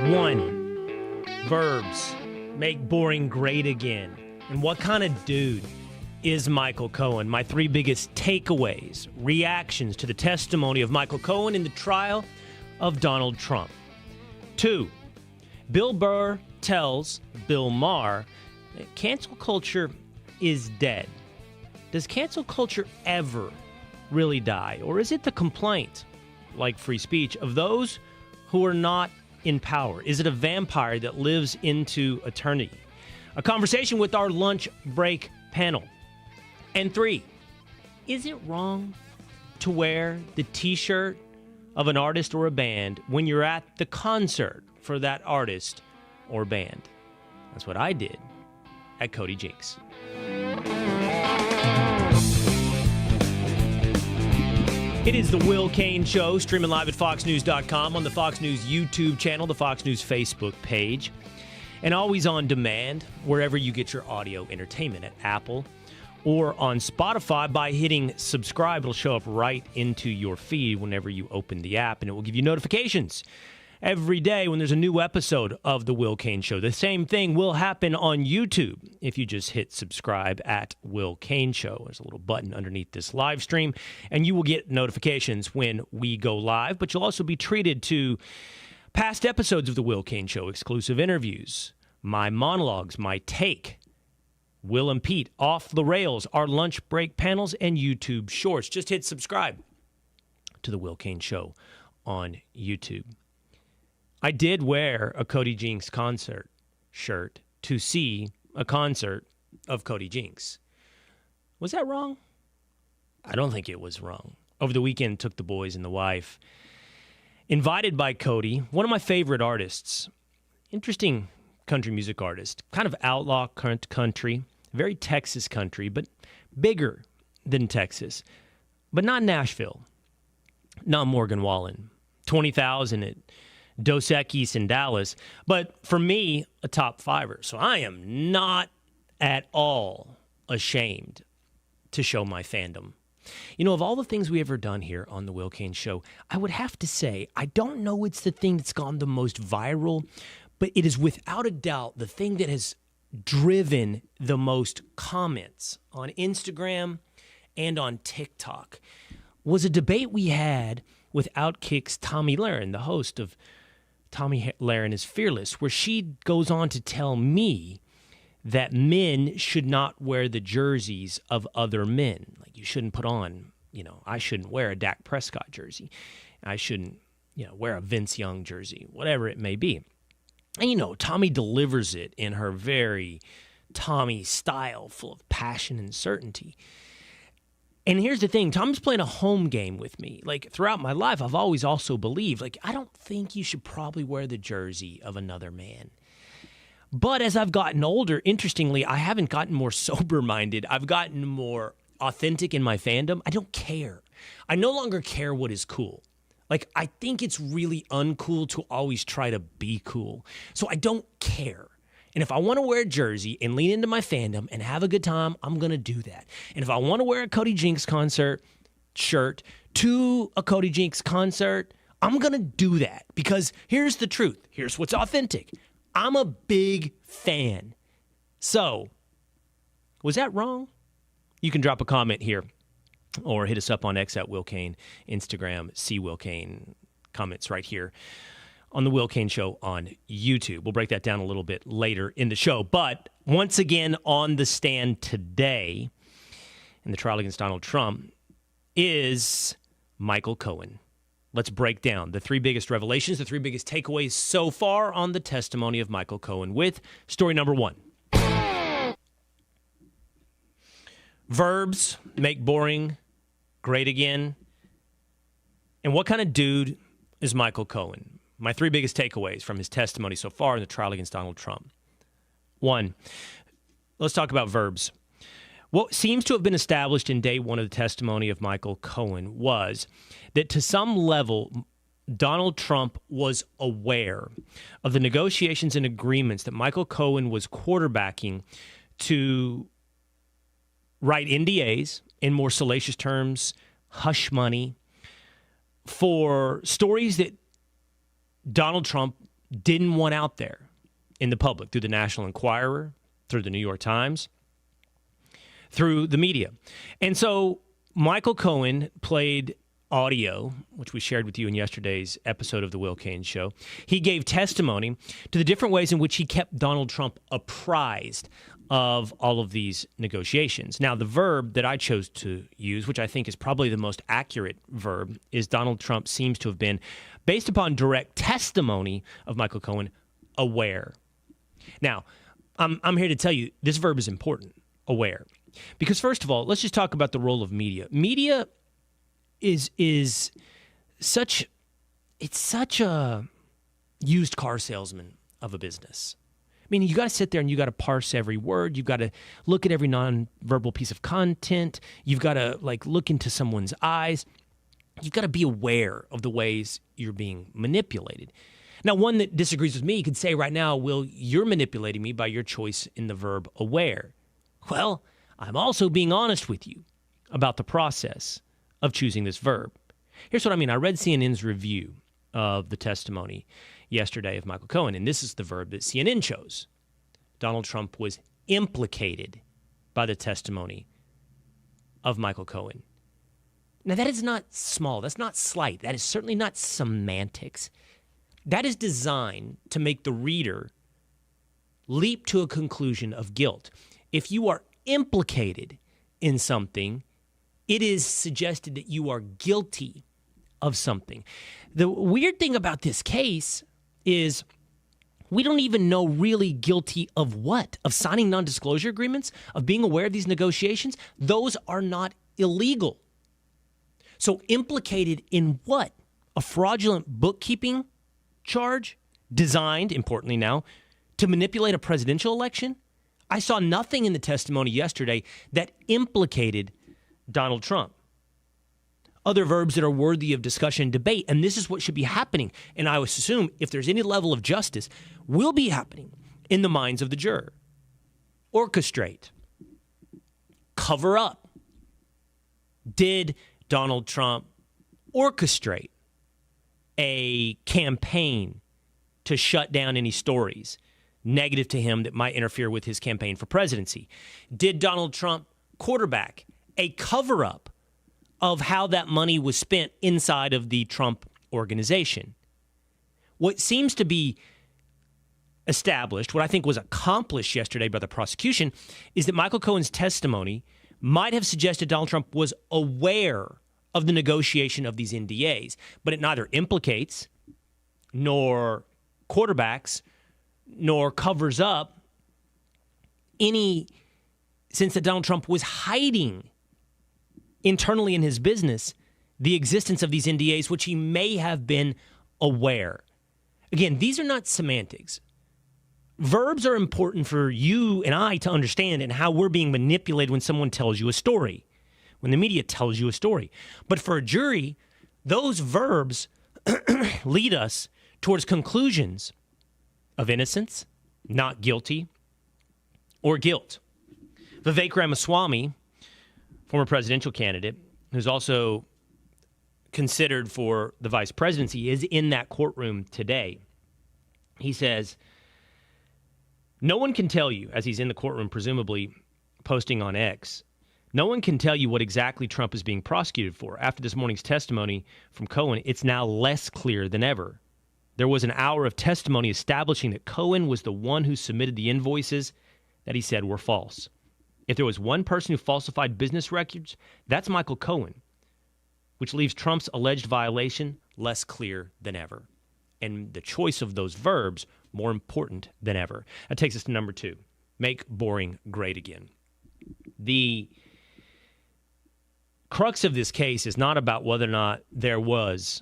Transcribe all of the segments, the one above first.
One, verbs make boring great again. And what kind of dude is Michael Cohen? My three biggest takeaways, reactions to the testimony of Michael Cohen in the trial of Donald Trump. 2, Bill Burr tells Bill Maher that cancel culture is dead. Does cancel culture ever really die? Or is it the complaint, like free speech, of those who are not in power? Is it a vampire that lives into eternity? A conversation with our lunch break panel. And 3, is it wrong to wear the t-shirt of an artist or a band when you're at the concert for that artist or band? That's what I did at Cody Jinks. It is the Will Cain Show, streaming live at foxnews.com, on the Fox News YouTube channel, the Fox News Facebook page, and always on demand wherever you get your audio entertainment, at Apple or on Spotify. By hitting subscribe, it'll show up right into your feed whenever you open the app, and it will give you notifications every day when there's a new episode of The Will Cain Show. The same thing will happen on YouTube if you just hit subscribe at Will Cain Show. There's a little button underneath this live stream, and you will get notifications when we go live, but you'll also be treated to past episodes of The Will Cain Show, exclusive interviews, my monologues, my take, Will and Pete, Off the Rails, our lunch break panels, and YouTube shorts. Just hit subscribe to The Will Cain Show on YouTube. I did wear a Cody Jinks concert shirt to see a concert of Cody Jinks. Was that wrong? I don't think it was wrong. Over the weekend, took the boys and the wife. Invited by Cody, one of my favorite artists. Interesting country music artist. Kind of outlaw current country. Very Texas country, but bigger than Texas. But not Nashville. Not Morgan Wallen. 20,000 at Dos Equis in Dallas, but for me, a top fiver. So I am not at all ashamed to show my fandom. You know, of all the things we ever done here on the Will Cain Show, I would have to say, I don't know it's the thing that's gone the most viral, but it is without a doubt the thing that has driven the most comments on Instagram and on TikTok. Was a debate we had with OutKick's Tomi Lahren, the host of Tomi Lahren is Fearless, where she goes on to tell me that men should not wear the jerseys of other men. Like, you shouldn't put on, I shouldn't wear a Dak Prescott jersey. I shouldn't, wear a Vince Young jersey, whatever it may be. And, Tomi delivers it in her very Tomi style, full of passion and certainty. And here's the thing, Tom's playing a home game with me. Like, throughout my life, I've always also believed, I don't think you should probably wear the jersey of another man. But as I've gotten older, interestingly, I haven't gotten more sober-minded. I've gotten more authentic in my fandom. I don't care. I no longer care what is cool. I think it's really uncool to always try to be cool. So I don't care. And if I want to wear a jersey and lean into my fandom and have a good time, I'm going to do that. And if I want to wear a Cody Jinks concert shirt to a Cody Jinks concert, I'm going to do that. Because here's the truth. Here's what's authentic. I'm a big fan. So, was that wrong? You can drop a comment here or hit us up on X at Will Cain, Instagram, see Will Cain, comments right here on the Will Cain Show on YouTube. We'll break that down a little bit later in the show. But once again, on the stand today in the trial against Donald Trump is Michael Cohen. Let's break down the three biggest revelations, the three biggest takeaways so far on the testimony of Michael Cohen with story number 1. Verbs make boring great again. And what kind of dude is Michael Cohen? My three biggest takeaways from his testimony so far in the trial against Donald Trump. 1, let's talk about verbs. What seems to have been established in day 1 of the testimony of Michael Cohen was that to some level, Donald Trump was aware of the negotiations and agreements that Michael Cohen was quarterbacking to write NDAs, in more salacious terms, hush money, for stories that Donald Trump didn't want out there in the public through the National Enquirer, through the New York Times, through the media. And so Michael Cohen played audio, which we shared with you in yesterday's episode of The Will Cain Show. He gave testimony to the different ways in which he kept Donald Trump apprised of all of these negotiations. Now, the verb that I chose to use, which I think is probably the most accurate verb, is Donald Trump seems to have been, based upon direct testimony of Michael Cohen, aware. Now, I'm here to tell you this verb is important, aware. Because first of all, let's just talk about the role of media. Media is such a used car salesman of a business. I mean, you got to sit there and you got to parse every word. You've got to look at every nonverbal piece of content. You've got to look into someone's eyes. You've got to be aware of the ways you're being manipulated. Now, one that disagrees with me could say right now, Will, you're manipulating me by your choice in the verb aware. Well, I'm also being honest with you about the process of choosing this verb. Here's what I mean. I read CNN's review of the testimony yesterday of Michael Cohen, and this is the verb that CNN chose. Donald Trump was implicated by the testimony of Michael Cohen. Now, that is not small. That's not slight. That is certainly not semantics. That is designed to make the reader leap to a conclusion of guilt. If you are implicated in something, it is suggested that you are guilty of something. The weird thing about this case is we don't even know really guilty of what? Of signing non-disclosure agreements? Of being aware of these negotiations? Those are not illegal. So implicated in what? A fraudulent bookkeeping charge designed, importantly now, to manipulate a presidential election? I saw nothing in the testimony yesterday that implicated Donald Trump. Other verbs that are worthy of discussion and debate, and this is what should be happening, and I would assume if there's any level of justice, will be happening in the minds of the juror. Orchestrate. Cover up. Did Donald Trump orchestrate a campaign to shut down any stories negative to him that might interfere with his campaign for presidency? Did Donald Trump quarterback a cover-up of how that money was spent inside of the Trump organization? What seems to be established, what I think was accomplished yesterday by the prosecution, is that Michael Cohen's testimony might have suggested Donald Trump was aware of the negotiation of these NDAs, but it neither implicates nor quarterbacks nor covers up any sense that Donald Trump was hiding internally in his business the existence of these NDAs, which he may have been aware. Again, these are not semantics. Verbs are important for you and I to understand and how we're being manipulated when someone tells you a story, when the media tells you a story. But for a jury, those verbs lead us towards conclusions of innocence, not guilty, or guilt. Vivek Ramaswamy, former presidential candidate, who's also considered for the vice presidency, is in that courtroom today. He says, no one can tell you, as he's in the courtroom, presumably posting on X, no one can tell you what exactly Trump is being prosecuted for. After this morning's testimony from Cohen, it's now less clear than ever. There was an hour of testimony establishing that Cohen was the one who submitted the invoices that he said were false. If there was one person who falsified business records, that's Michael Cohen, which leaves Trump's alleged violation less clear than ever. And the choice of those verbs more important than ever. That takes us to number 2. Make boring great again. The crux of this case is not about whether or not there was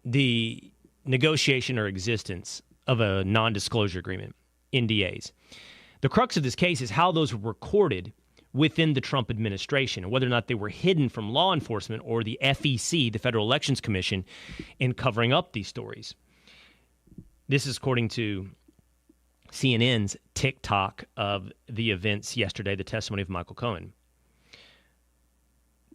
the negotiation or existence of a non-disclosure agreement, NDAs. The crux of this case is how those were recorded within the Trump administration and whether or not they were hidden from law enforcement or the FEC, the Federal Elections Commission, in covering up these stories. This is according to CNN's TikTok of the events yesterday, the testimony of Michael Cohen.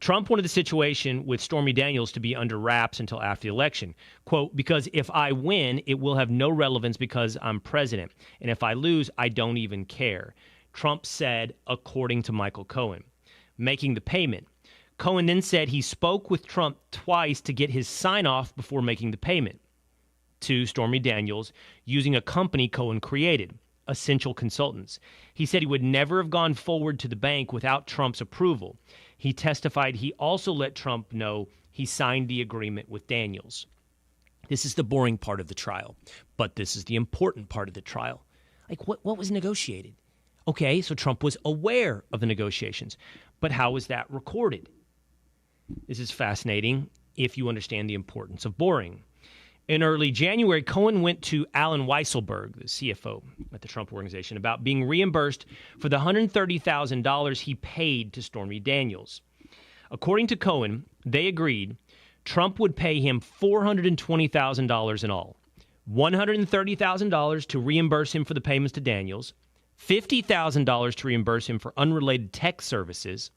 Trump wanted the situation with Stormy Daniels to be under wraps until after the election. Quote, because if I win, it will have no relevance because I'm president. And if I lose, I don't even care. Trump said, according to Michael Cohen, making the payment. Cohen then said he spoke with Trump twice to get his sign-off before making the payment to Stormy Daniels using a company Cohen created, Essential Consultants. He said he would never have gone forward to the bank without Trump's approval. He testified he also let Trump know he signed the agreement with Daniels. This is the boring part of the trial, but this is the important part of the trial. Like, what was negotiated? Okay, so Trump was aware of the negotiations, but how was that recorded? This is fascinating if you understand the importance of boring. In early January, Cohen went to Alan Weisselberg, the CFO at the Trump Organization, about being reimbursed for the $130,000 he paid to Stormy Daniels. According to Cohen, they agreed Trump would pay him $420,000 in all, $130,000 to reimburse him for the payments to Daniels, $50,000 to reimburse him for unrelated tech services,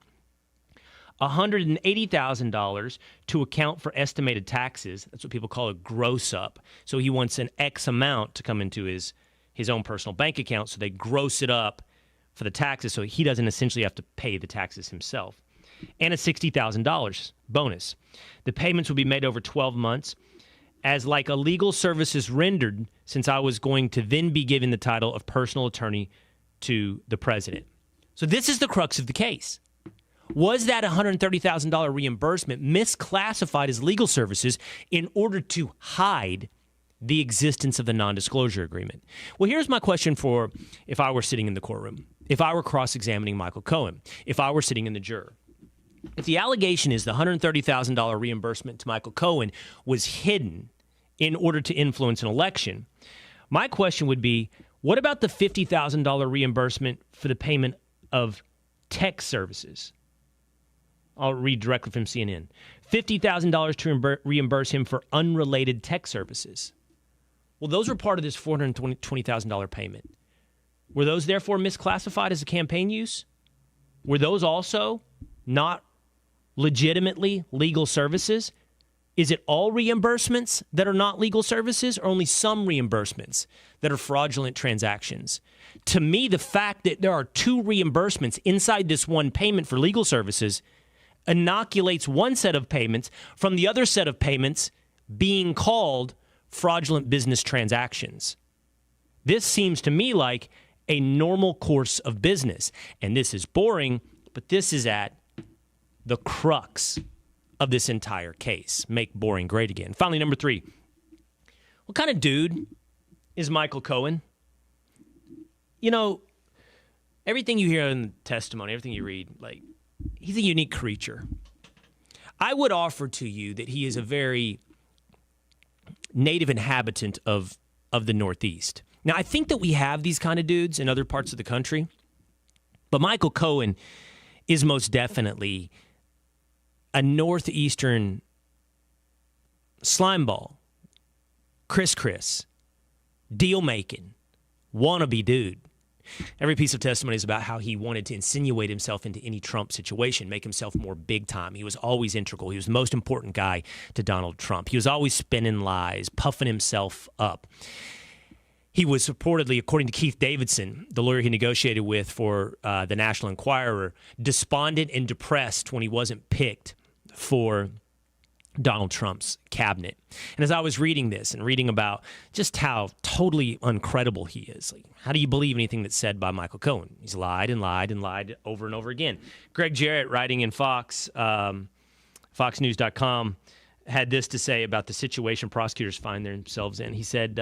$180,000 to account for estimated taxes. That's what people call a gross up. So he wants an X amount to come into his own personal bank account, so they gross it up for the taxes so he doesn't essentially have to pay the taxes himself. And a $60,000 bonus. The payments will be made over 12 months as like a legal services rendered, since I was going to then be given the title of personal attorney to the president. So this is the crux of the case. Was that $130,000 reimbursement misclassified as legal services in order to hide the existence of the non-disclosure agreement? Well, here's my question for if I were sitting in the courtroom, if I were cross-examining Michael Cohen, if I were sitting in the juror. If the allegation is the $130,000 reimbursement to Michael Cohen was hidden in order to influence an election, my question would be, what about the $50,000 reimbursement for the payment of tech services? I'll read directly from CNN. $50,000 to reimburse him for unrelated tech services. Well, those were part of this $420,000 payment. Were those therefore misclassified as a campaign use? Were those also not legitimately legal services? Is it all reimbursements that are not legal services, or only some reimbursements that are fraudulent transactions? To me, the fact that there are two reimbursements inside this one payment for legal services inoculates one set of payments from the other set of payments being called fraudulent business transactions. This seems to me like a normal course of business. And this is boring, but this is at the crux of this entire case. Make boring great again. Finally, number 3. What kind of dude is Michael Cohen? You know, everything you hear in the testimony, everything you read, like, he's a unique creature. I would offer to you that he is a very native inhabitant of the Northeast. Now, I think that we have these kind of dudes in other parts of the country, but Michael Cohen is most definitely a Northeastern slimeball, Chris, deal-making, wannabe dude. Every piece of testimony is about how he wanted to insinuate himself into any Trump situation, make himself more big time. He was always integral. He was the most important guy to Donald Trump. He was always spinning lies, puffing himself up. He was reportedly, according to Keith Davidson, the lawyer he negotiated with for the National Enquirer, despondent and depressed when he wasn't picked for Donald Trump's cabinet. And as I was reading this and reading about just how totally uncredible he is, like, how do you believe anything that's said by Michael Cohen? He's lied and lied and lied over and over again. Greg Jarrett, writing in Fox, FoxNews.com, had this to say about the situation prosecutors find themselves in. He said,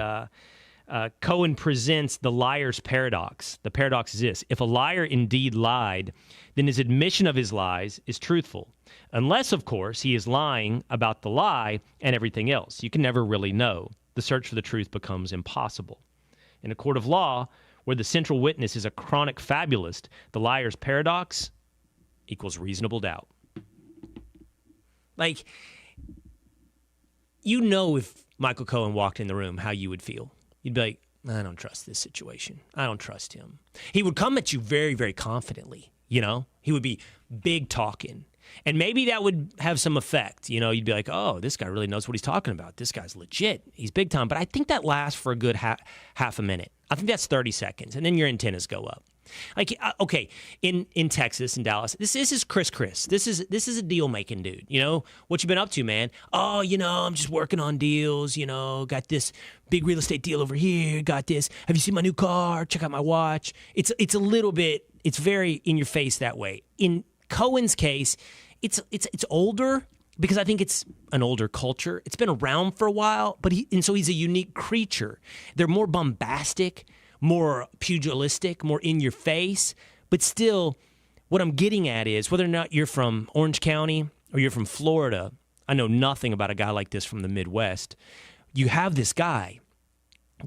Cohen presents the liar's paradox. The paradox is this: if a liar indeed lied, then his admission of his lies is truthful. Unless, of course, he is lying about the lie and everything else. You can never really know. The search for the truth becomes impossible. In a court of law, where the central witness is a chronic fabulist, the liar's paradox equals reasonable doubt. Like, you know, if Michael Cohen walked in the room, how you would feel. You'd be like, I don't trust this situation. I don't trust him. He would come at you very, very confidently, you know? He would be big talking. And maybe that would have some effect. You know, you'd be like, oh, this guy really knows what he's talking about. This guy's legit. He's big time. But I think that lasts for a good half a minute. I think that's 30 seconds. And then your antennas go up. Like, okay, in Texas, in Dallas, this is Chris. This is a deal-making dude. You know, what you been up to, man? Oh, you know, I'm just working on deals. You know, got this big real estate deal over here. Got this. Have you seen my new car? Check out my watch. It's a little bit, it's very in your face that way. In Cohen's case, it's older because I think it's an older culture. It's been around for a while, so he's a unique creature. They're more bombastic, more pugilistic, more in your face. But still, what I'm getting at is whether or not you're from Orange County or you're from Florida, I know nothing about a guy like this from the Midwest. You have this guy.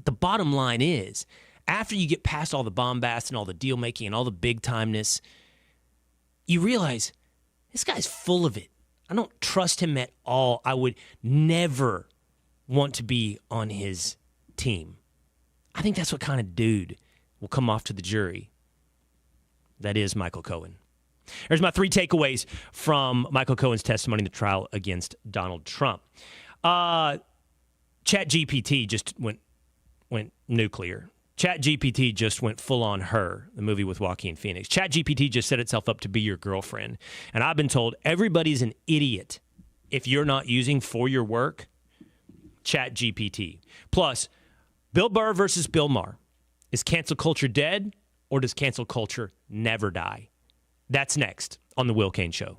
The bottom line is, after you get past all the bombast and all the deal making and all the big timeness, you realize this guy's full of it. I don't trust him at all. I would never want to be on his team. I think that's what kind of dude will come off to the jury. That is Michael Cohen. There's my 3 takeaways from Michael Cohen's testimony in the trial against Donald Trump. ChatGPT just went nuclear. ChatGPT just went full on Her, the movie with Joaquin Phoenix. ChatGPT just set itself up to be your girlfriend. And I've been told everybody's an idiot if you're not using for your work ChatGPT. Plus, Bill Burr versus Bill Maher. Is cancel culture dead, or does cancel culture never die? That's next on The Will Cain Show.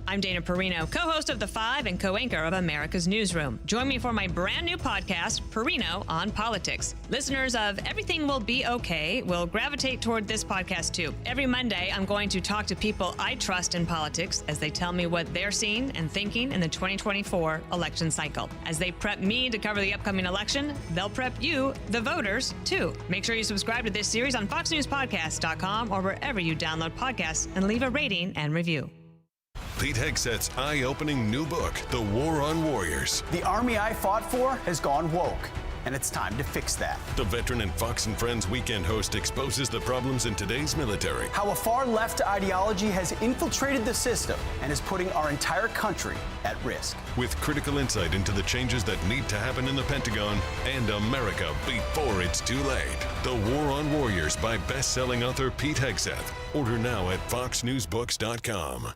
I'm Dana Perino, co-host of The Five and co-anchor of America's Newsroom. Join me for my brand new podcast, Perino on Politics. Listeners of Everything Will Be Okay will gravitate toward this podcast too. Every Monday, I'm going to talk to people I trust in politics as they tell me what they're seeing and thinking in the 2024 election cycle. As they prep me to cover the upcoming election, they'll prep you, the voters, too. Make sure you subscribe to this series on FoxNewsPodcast.com or wherever you download podcasts and leave a rating and review. Pete Hegseth's eye-opening new book, The War on Warriors. The army I fought for has gone woke, and it's time to fix that. The veteran and Fox and Friends weekend host exposes the problems in today's military. How a far-left ideology has infiltrated the system and is putting our entire country at risk. With critical insight into the changes that need to happen in the Pentagon and America before it's too late. The War on Warriors by best-selling author Pete Hegseth. Order now at foxnewsbooks.com.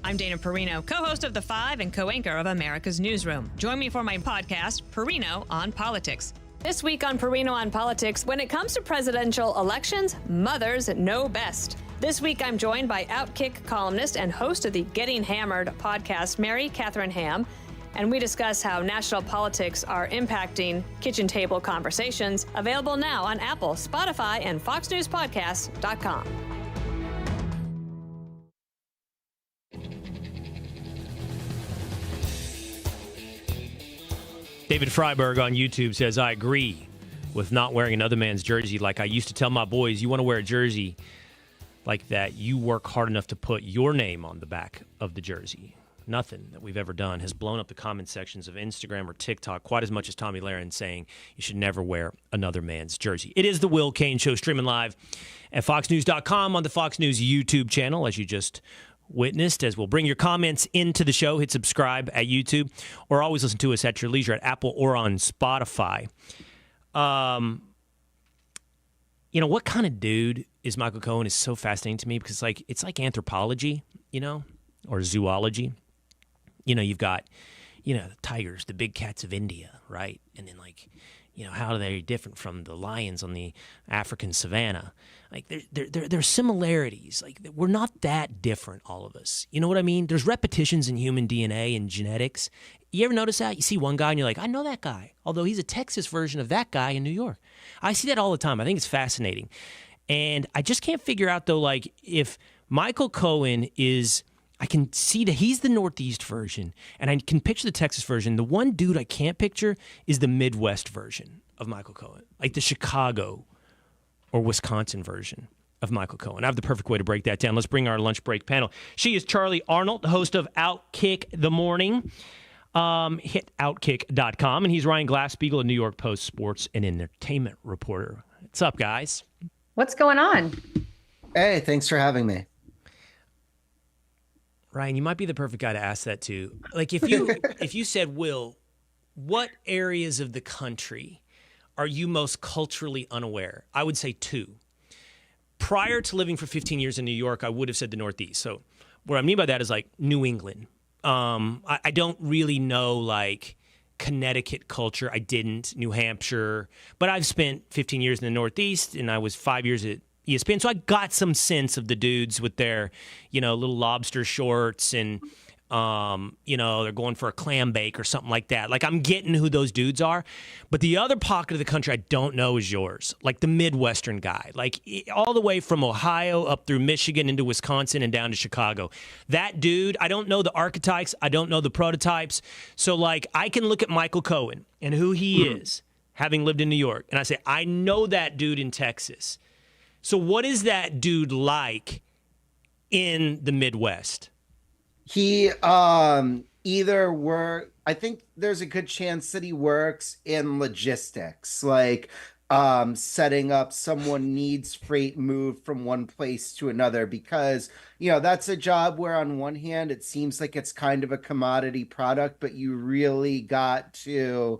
I'm Dana Perino, co-host of The Five and co-anchor of America's Newsroom. Join me for my podcast, Perino on Politics. This week on Perino on Politics, when it comes to presidential elections, mothers know best. This week, I'm joined by OutKick columnist and host of the Getting Hammered podcast, Mary Catherine Ham, and we discuss how national politics are impacting kitchen table conversations. Available now on Apple, Spotify, and FoxNewsPodcast.com. David Freiberg on YouTube says, I agree with not wearing another man's jersey. Like I used to tell my boys, you want to wear a jersey like that, you work hard enough to put your name on the back of the jersey. Nothing that we've ever done has blown up the comment sections of Instagram or TikTok quite as much as Tommy Lahren saying you should never wear another man's jersey. It is the Will Cain Show, streaming live at foxnews.com on the Fox News YouTube channel, as you just witnessed, as we'll bring your comments into the show. Hit subscribe at YouTube, or always listen to us at your leisure at Apple or on Spotify. You know, what kind of dude is Michael Cohen is so fascinating to me, because it's like anthropology, you know, or zoology. You know, you've got, you know, the tigers, the big cats of India, right? And then, like, you know, how are they different from the lions on the African savannah? Like, there's similarities. Like, we're not that different, all of us. You know what I mean? There's repetitions in human DNA and genetics. You ever notice that? You see one guy and you're like, I know that guy, although he's a Texas version of that guy in New York. I see that all the time. I think it's fascinating. And I just can't figure out, though, like, if Michael Cohen is, I can see that he's the Northeast version, and I can picture the Texas version. The one dude I can't picture is the Midwest version of Michael Cohen, like the Chicago or Wisconsin version of Michael Cohen. I have the perfect way to break that down. Let's bring our lunch break panel. She is Charly Arnolt, the host of OutKick the Morning. hit OutKick.com. And he's Ryan Glasspiegel, a New York Post sports and entertainment reporter. What's up, guys? What's going on? Hey, thanks for having me. Ryan, you might be the perfect guy to ask that to. Like, if you said, Will, what areas of the country are you most culturally unaware? I would say two. Prior to living for 15 years in New York, I would have said the Northeast. So what I mean by that is like New England. I don't really know like Connecticut culture. I didn't. New Hampshire. But I've spent 15 years in the Northeast, and I was 5 years at ESPN. So I got some sense of the dudes with their, little lobster shorts and, they're going for a clam bake or something like that. Like, I'm getting who those dudes are. But the other pocket of the country I don't know is yours. Like the Midwestern guy. Like all the way from Ohio up through Michigan into Wisconsin and down to Chicago. That dude, I don't know the archetypes. I don't know the prototypes. So, like, I can look at Michael Cohen and who he is, having lived in New York. And I say, I know that dude in Texas. So what is that dude like in the Midwest? He I think there's a good chance that he works in logistics, like setting up someone needs freight moved from one place to another, because, that's a job where on one hand, it seems like it's kind of a commodity product, but you really got to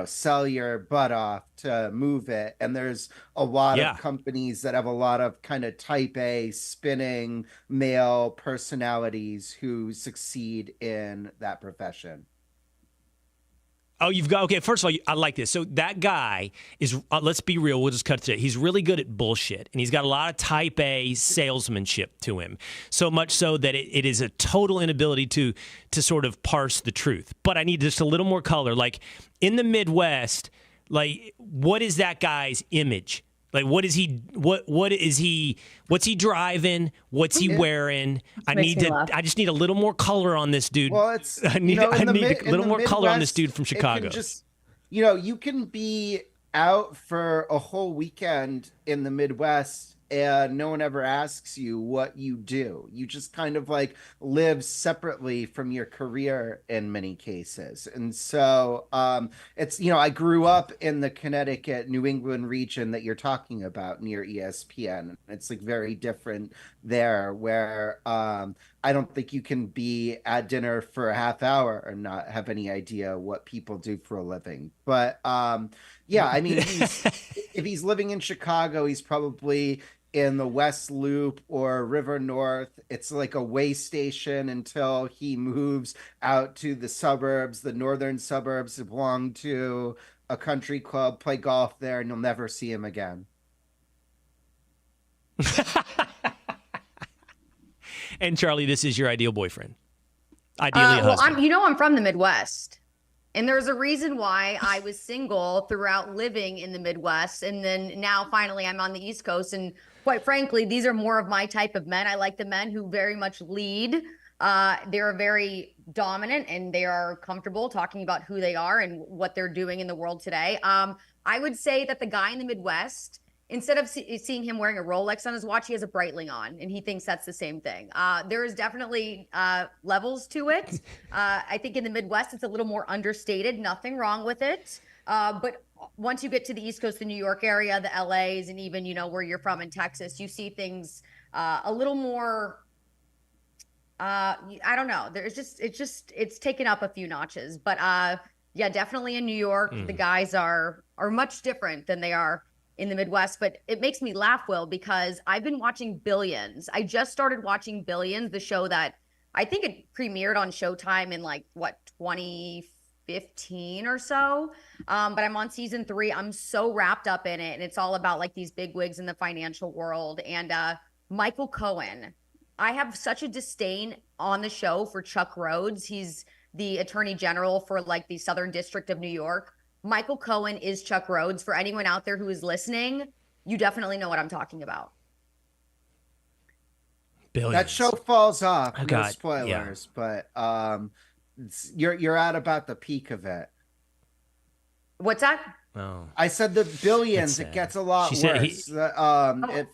sell your butt off to move it. And there's a lot of companies that have a lot of kind of type A spinning male personalities who succeed in that profession. Oh, okay, first of all, I like this. So that guy is, let's be real, we'll just cut to it. He's really good at bullshit, and he's got a lot of type A salesmanship to him, so much so that it is a total inability to sort of parse the truth. But I need just a little more color. Like, in the Midwest, like, what is that guy's image? Like, what's he driving? What's he wearing? I just need a little more color on this dude. Well, I need a little more color on this dude from Chicago. You can be out for a whole weekend in the Midwest and no one ever asks you what you do. You just kind of like live separately from your career in many cases. And so it's, I grew up in the Connecticut, New England region that you're talking about near ESPN. It's like very different there, where I don't think you can be at dinner for a half hour and not have any idea what people do for a living. But I mean, if he's living in Chicago, he's probably in the West Loop or River North. It's like a way station until he moves out to the suburbs, the northern suburbs that belong to a country club, play golf there, and you'll never see him again. And Charlie, this is your ideal boyfriend. Ideally a husband. I'm from the Midwest. And there's a reason why I was single throughout living in the Midwest. And then now finally I'm on the East Coast. And quite frankly, these are more of my type of men. I like the men who very much lead. They're very dominant and they are comfortable talking about who they are and what they're doing in the world today. I would say that the guy in the Midwest, instead of seeing him wearing a Rolex on his watch, he has a Breitling on, and he thinks that's the same thing. There is definitely levels to it. I think in the Midwest, it's a little more understated. Nothing wrong with it. But once you get to the East Coast, the New York area, the LAs, and even, where you're from in Texas, you see things a little more, I don't know. It's taken up a few notches. But definitely in New York, the guys are much different than they are in the Midwest. But it makes me laugh, Will, because I've been watching Billions. I just started watching Billions, the show that I think it premiered on Showtime in 2015 or so. But I'm on season 3. I'm so wrapped up in it. And it's all about these big wigs in the financial world. And Michael Cohen, I have such a disdain on the show for Chuck Rhodes. He's the attorney general for the Southern District of New York. Michael Cohen is Chuck Rhodes. For anyone out there who is listening, you definitely know what I'm talking about. Billions. That show falls off. No spoilers, but you're at about the peak of it. What's that? Oh, I said the Billions. It gets a lot worse. It falls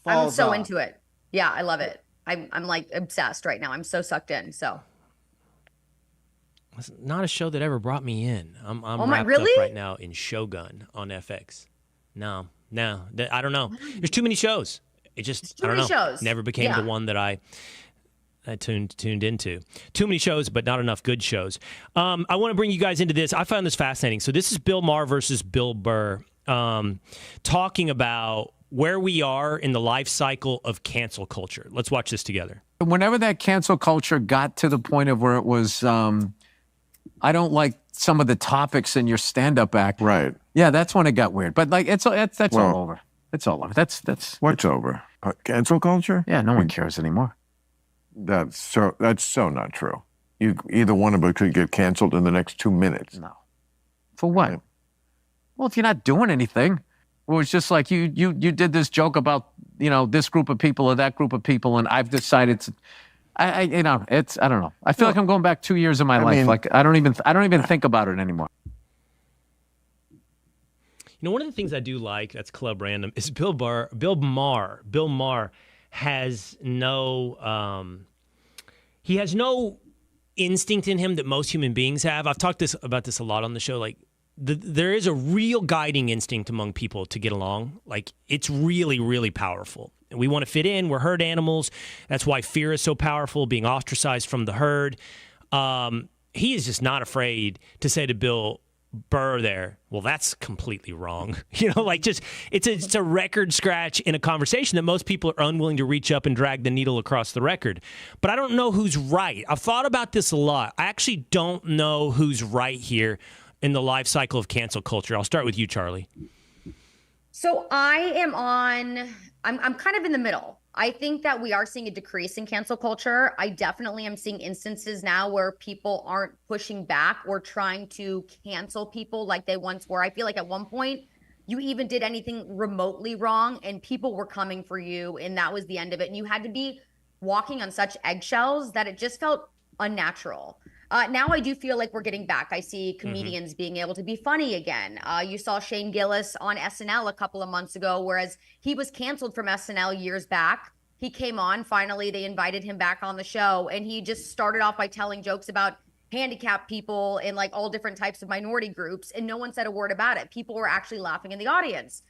I'm so off. into it. Yeah, I love it. I'm obsessed right now. I'm so sucked in. So. It's not a show that ever brought me in. I'm Oh my, wrapped really? up right now in Shogun on FX. No, I don't know. There's too many shows. It just, Too I don't many know. shows. Never became the one that I tuned into. Too many shows, but not enough good shows. I want to bring you guys into this. I found this fascinating. So this is Bill Maher versus Bill Burr, talking about where we are in the life cycle of cancel culture. Let's watch this together. Whenever that cancel culture got to the point of where it was, I don't like some of the topics in your stand-up act. Right. Yeah, that's when it got weird. But like, that's Well, all over. It's all over. That's What's over? Cancel culture? yeah. No one cares anymore. That's so not true. Either one of us could get canceled in the next 2 minutes. No. For what? Yeah. Well, if you're not doing anything, well, it's just like you did this joke about this group of people or that group of people, and I've decided to. I don't know. I feel like I'm going back 2 years of my life. mean- Like I don't even think about it anymore. One of the things I do like, that's Club Random, is Bill Maher. Bill Maher has no instinct in him that most human beings have. I've talked about this a lot on the show. Like, there is a real guiding instinct among people to get along. Like, it's really, really powerful. And we want to fit in. We're herd animals. That's why fear is so powerful, being ostracized from the herd. He is just not afraid to say to Bill Burr there, well, that's completely wrong. It's a record scratch in a conversation that most people are unwilling to reach up and drag the needle across the record. But I don't know who's right. I've thought about this a lot. I actually don't know who's right here in the life cycle of cancel culture. I'll start with you, Charly. So I'm kind of in the middle. I think that we are seeing a decrease in cancel culture. I definitely am seeing instances now where people aren't pushing back or trying to cancel people like they once were. I feel like at one point you even did anything remotely wrong and people were coming for you, and that was the end of it. And you had to be walking on such eggshells that it just felt unnatural. Now I do feel like we're getting back. I see comedians being able to be funny again. You saw Shane Gillis on SNL a couple of months ago, whereas he was canceled from SNL years back. He came on, finally they invited him back on the show, and he just started off by telling jokes about handicapped people and like all different types of minority groups, and no one said a word about it. People were actually laughing in the audience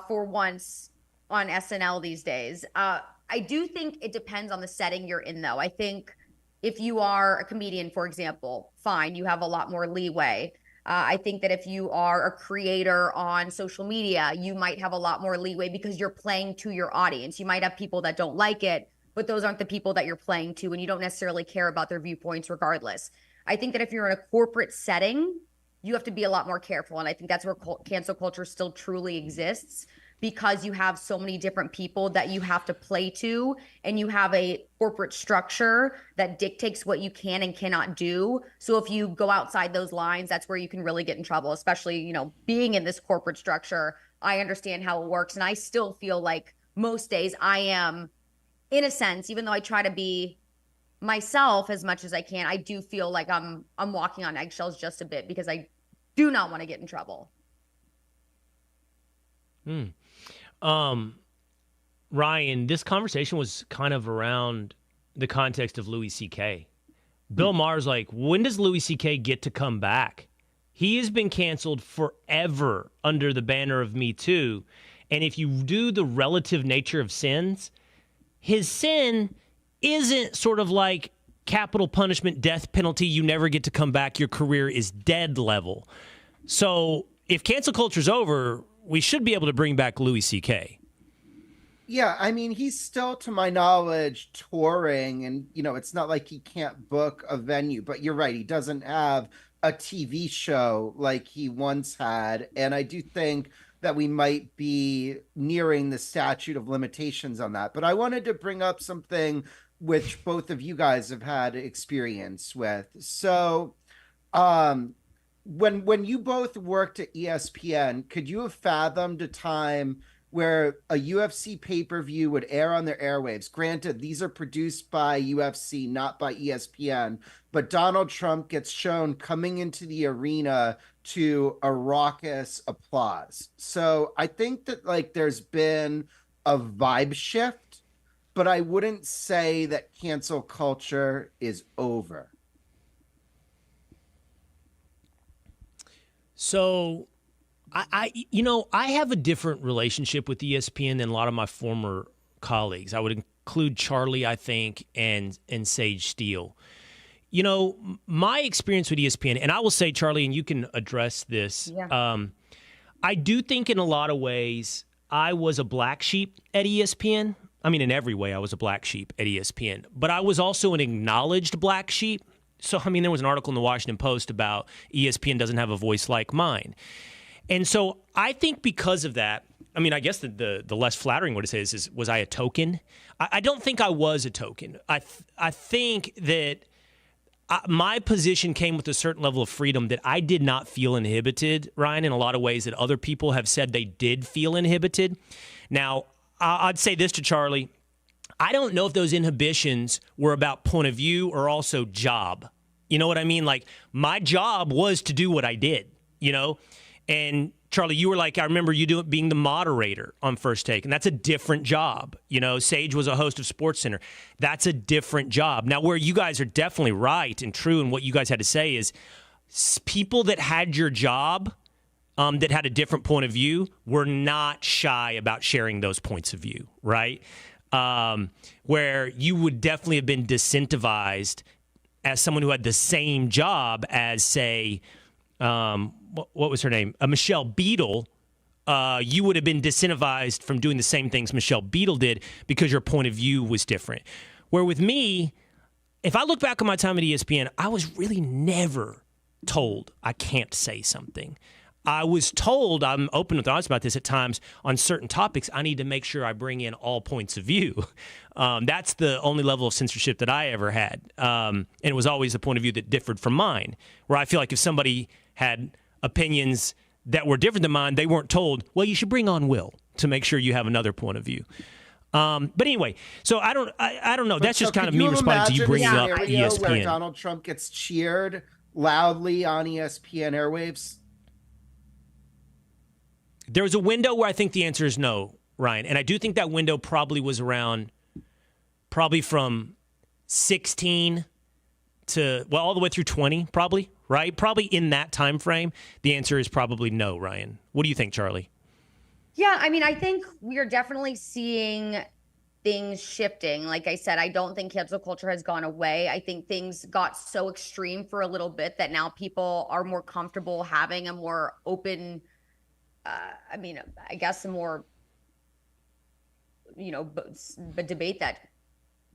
for once on SNL these days. I do think it depends on the setting you're in, though. I think if you are a comedian, for example, fine, you have a lot more leeway. I think that if you are a creator on social media, you might have a lot more leeway because you're playing to your audience. You might have people that don't like it, but those aren't the people that you're playing to, and you don't necessarily care about their viewpoints regardless. I think that if you're in a corporate setting, you have to be a lot more careful. And I think that's where cancel culture still truly exists, because you have so many different people that you have to play to, and you have a corporate structure that dictates what you can and cannot do. So if you go outside those lines, that's where you can really get in trouble, especially, being in this corporate structure. I understand how it works. And I still feel like most days I am, in a sense, even though I try to be myself as much as I can, I do feel like I'm walking on eggshells just a bit, because I do not want to get in trouble. Ryan, this conversation was kind of around the context of Louis C.K. Bill Maher's like, when does Louis C.K. get to come back? He has been canceled forever under the banner of Me Too. And if you do the relative nature of sins, his sin isn't sort of like capital punishment, death penalty, you never get to come back, your career is dead level. So if cancel culture's over, we should be able to bring back Louis C.K. Yeah, I mean, he's still, to my knowledge, touring, and, it's not like he can't book a venue, but you're right, he doesn't have a TV show like he once had, and I do think that we might be nearing the statute of limitations on that. But I wanted to bring up something which both of you guys have had experience with. So, when you both worked at ESPN, could you have fathomed a time where a UFC pay-per-view would air on their airwaves? Granted, these are produced by UFC, not by ESPN, but Donald Trump gets shown coming into the arena to a raucous applause. So I think that there's been a vibe shift, but I wouldn't say that cancel culture is over. So, I have a different relationship with ESPN than a lot of my former colleagues. I would include Charly, I think, and Sage Steele. My experience with ESPN, and I will say, Charly, and you can address this. Yeah. I do think in a lot of ways I was a black sheep at ESPN. I mean, in every way, I was a black sheep at ESPN. But I was also an acknowledged black sheep. So, there was an article in the Washington Post about ESPN doesn't have a voice like mine. And so I think because of that, I guess the less flattering way to say this is, was I a token? I don't think I was a token. I think that my position came with a certain level of freedom that I did not feel inhibited, Ryan, in a lot of ways that other people have said they did feel inhibited. Now, I'd say this to Charly. I don't know if those inhibitions were about point of view or also job. You know what I mean? Like, my job was to do what I did, And Charly, you were like, I remember you being the moderator on First Take, and that's a different job. Sage was a host of SportsCenter. That's a different job. Now, where you guys are definitely right and true in what you guys had to say is people that had your job that had a different point of view were not shy about sharing those points of view, right? Where you would definitely have been disincentivized as someone who had the same job as, say, what was her name? Michelle Beadle. You would have been disincentivized from doing the same things Michelle Beadle did because your point of view was different. Where with me, if I look back on my time at ESPN, I was really never told I can't say something. I was told, I'm open with honest about this at times, on certain topics, I need to make sure I bring in all points of view. That's the only level of censorship that I ever had. And it was always a point of view that differed from mine, where I feel like if somebody had opinions that were different than mine, they weren't told, well, you should bring on Will to make sure you have another point of view. But anyway, so I don't know. That's just kind of me responding to you bringing up ESPN. Where Donald Trump gets cheered loudly on ESPN airwaves? There was a window where I think the answer is no, Ryan. And I do think that window probably was around, from 16 to, all the way through 20, probably, right? Probably in that time frame. The answer is probably no, Ryan. What do you think, Charly? Yeah, I think we are definitely seeing things shifting. Like I said, I don't think cancel culture has gone away. I think things got so extreme for a little bit that now people are more comfortable having a more open, I guess a more, but debate that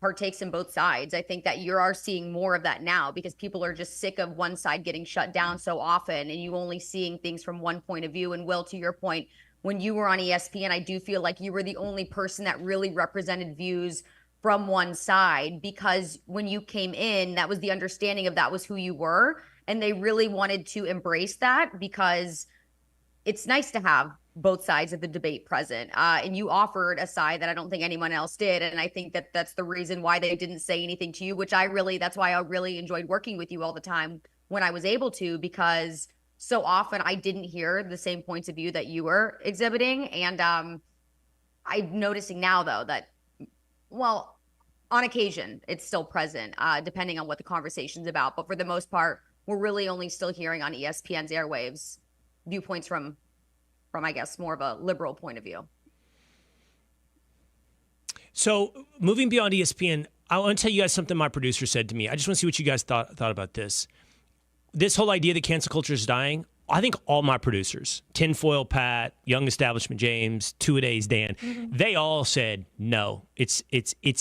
partakes in both sides. I think that you are seeing more of that now because people are just sick of one side getting shut down so often and you only seeing things from one point of view. And Will, to your point, when you were on ESPN, I do feel like you were the only person that really represented views from one side, because when you came in, that was the understanding of that was who you were. And they really wanted to embrace that because it's nice to have both sides of the debate present. And you offered a side that I don't think anyone else did. And I think that that's the reason why they didn't say anything to you, that's why I really enjoyed working with you all the time when I was able to, because so often I didn't hear the same points of view that you were exhibiting. And I'm noticing now, though, that, on occasion, it's still present, depending on what the conversation's about. But for the most part, we're really only still hearing on ESPN's airwaves viewpoints from I guess more of a liberal point of view. So moving beyond ESPN, I want to tell you guys something my producer said to me. I just want to see what you guys thought about this. This whole idea that cancel culture is dying, I think all my producers, Tinfoil Pat, Young Establishment James, Two-A-Days Dan, they all said, no, it's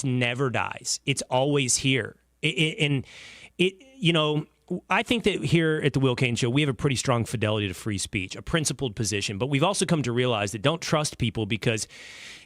never dies. It's always here. I think that here at the Will Cain Show, we have a pretty strong fidelity to free speech, a principled position. But we've also come to realize that don't trust people because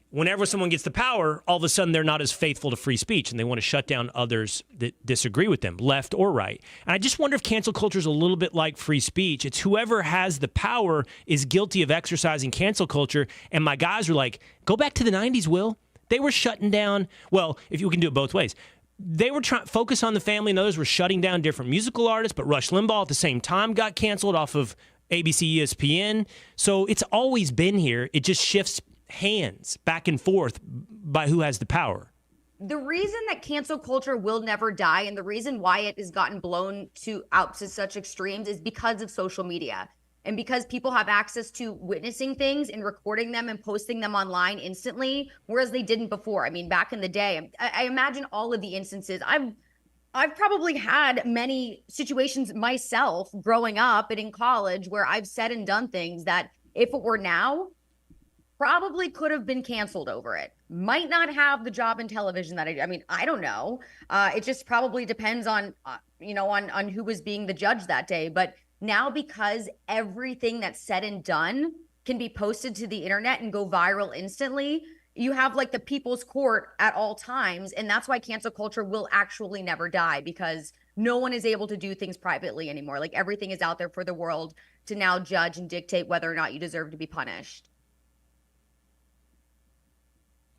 whenever someone gets the power, all of a sudden they're not as faithful to free speech and they want to shut down others that disagree with them, left or right. And I just wonder if cancel culture is a little bit like free speech. It's whoever has the power is guilty of exercising cancel culture. And my guys were like, go back to the 90s, Will. They were shutting down. Well, if you can do it both ways. They were trying to focus on the family, and others were shutting down different musical artists, but Rush Limbaugh at the same time got canceled off of ABC, ESPN. So it's always been here. It just shifts hands back and forth by who has the power. The reason that cancel culture will never die and the reason why it has gotten blown out to such extremes is because of social media. And because people have access to witnessing things and recording them and posting them online instantly, whereas they didn't before. I mean, back in the day, I imagine all of the instances. I've probably had many situations myself growing up and in college where I've said and done things that if it were now, probably could have been canceled over it. Might not have the job in television that I mean, I don't know. It just probably depends on, on who was being the judge that day. But now, because everything that's said and done can be posted to the internet and go viral instantly, you have like the people's court at all times. And that's why cancel culture will actually never die, because no one is able to do things privately anymore. Like everything is out there for the world to now judge and dictate whether or not you deserve to be punished.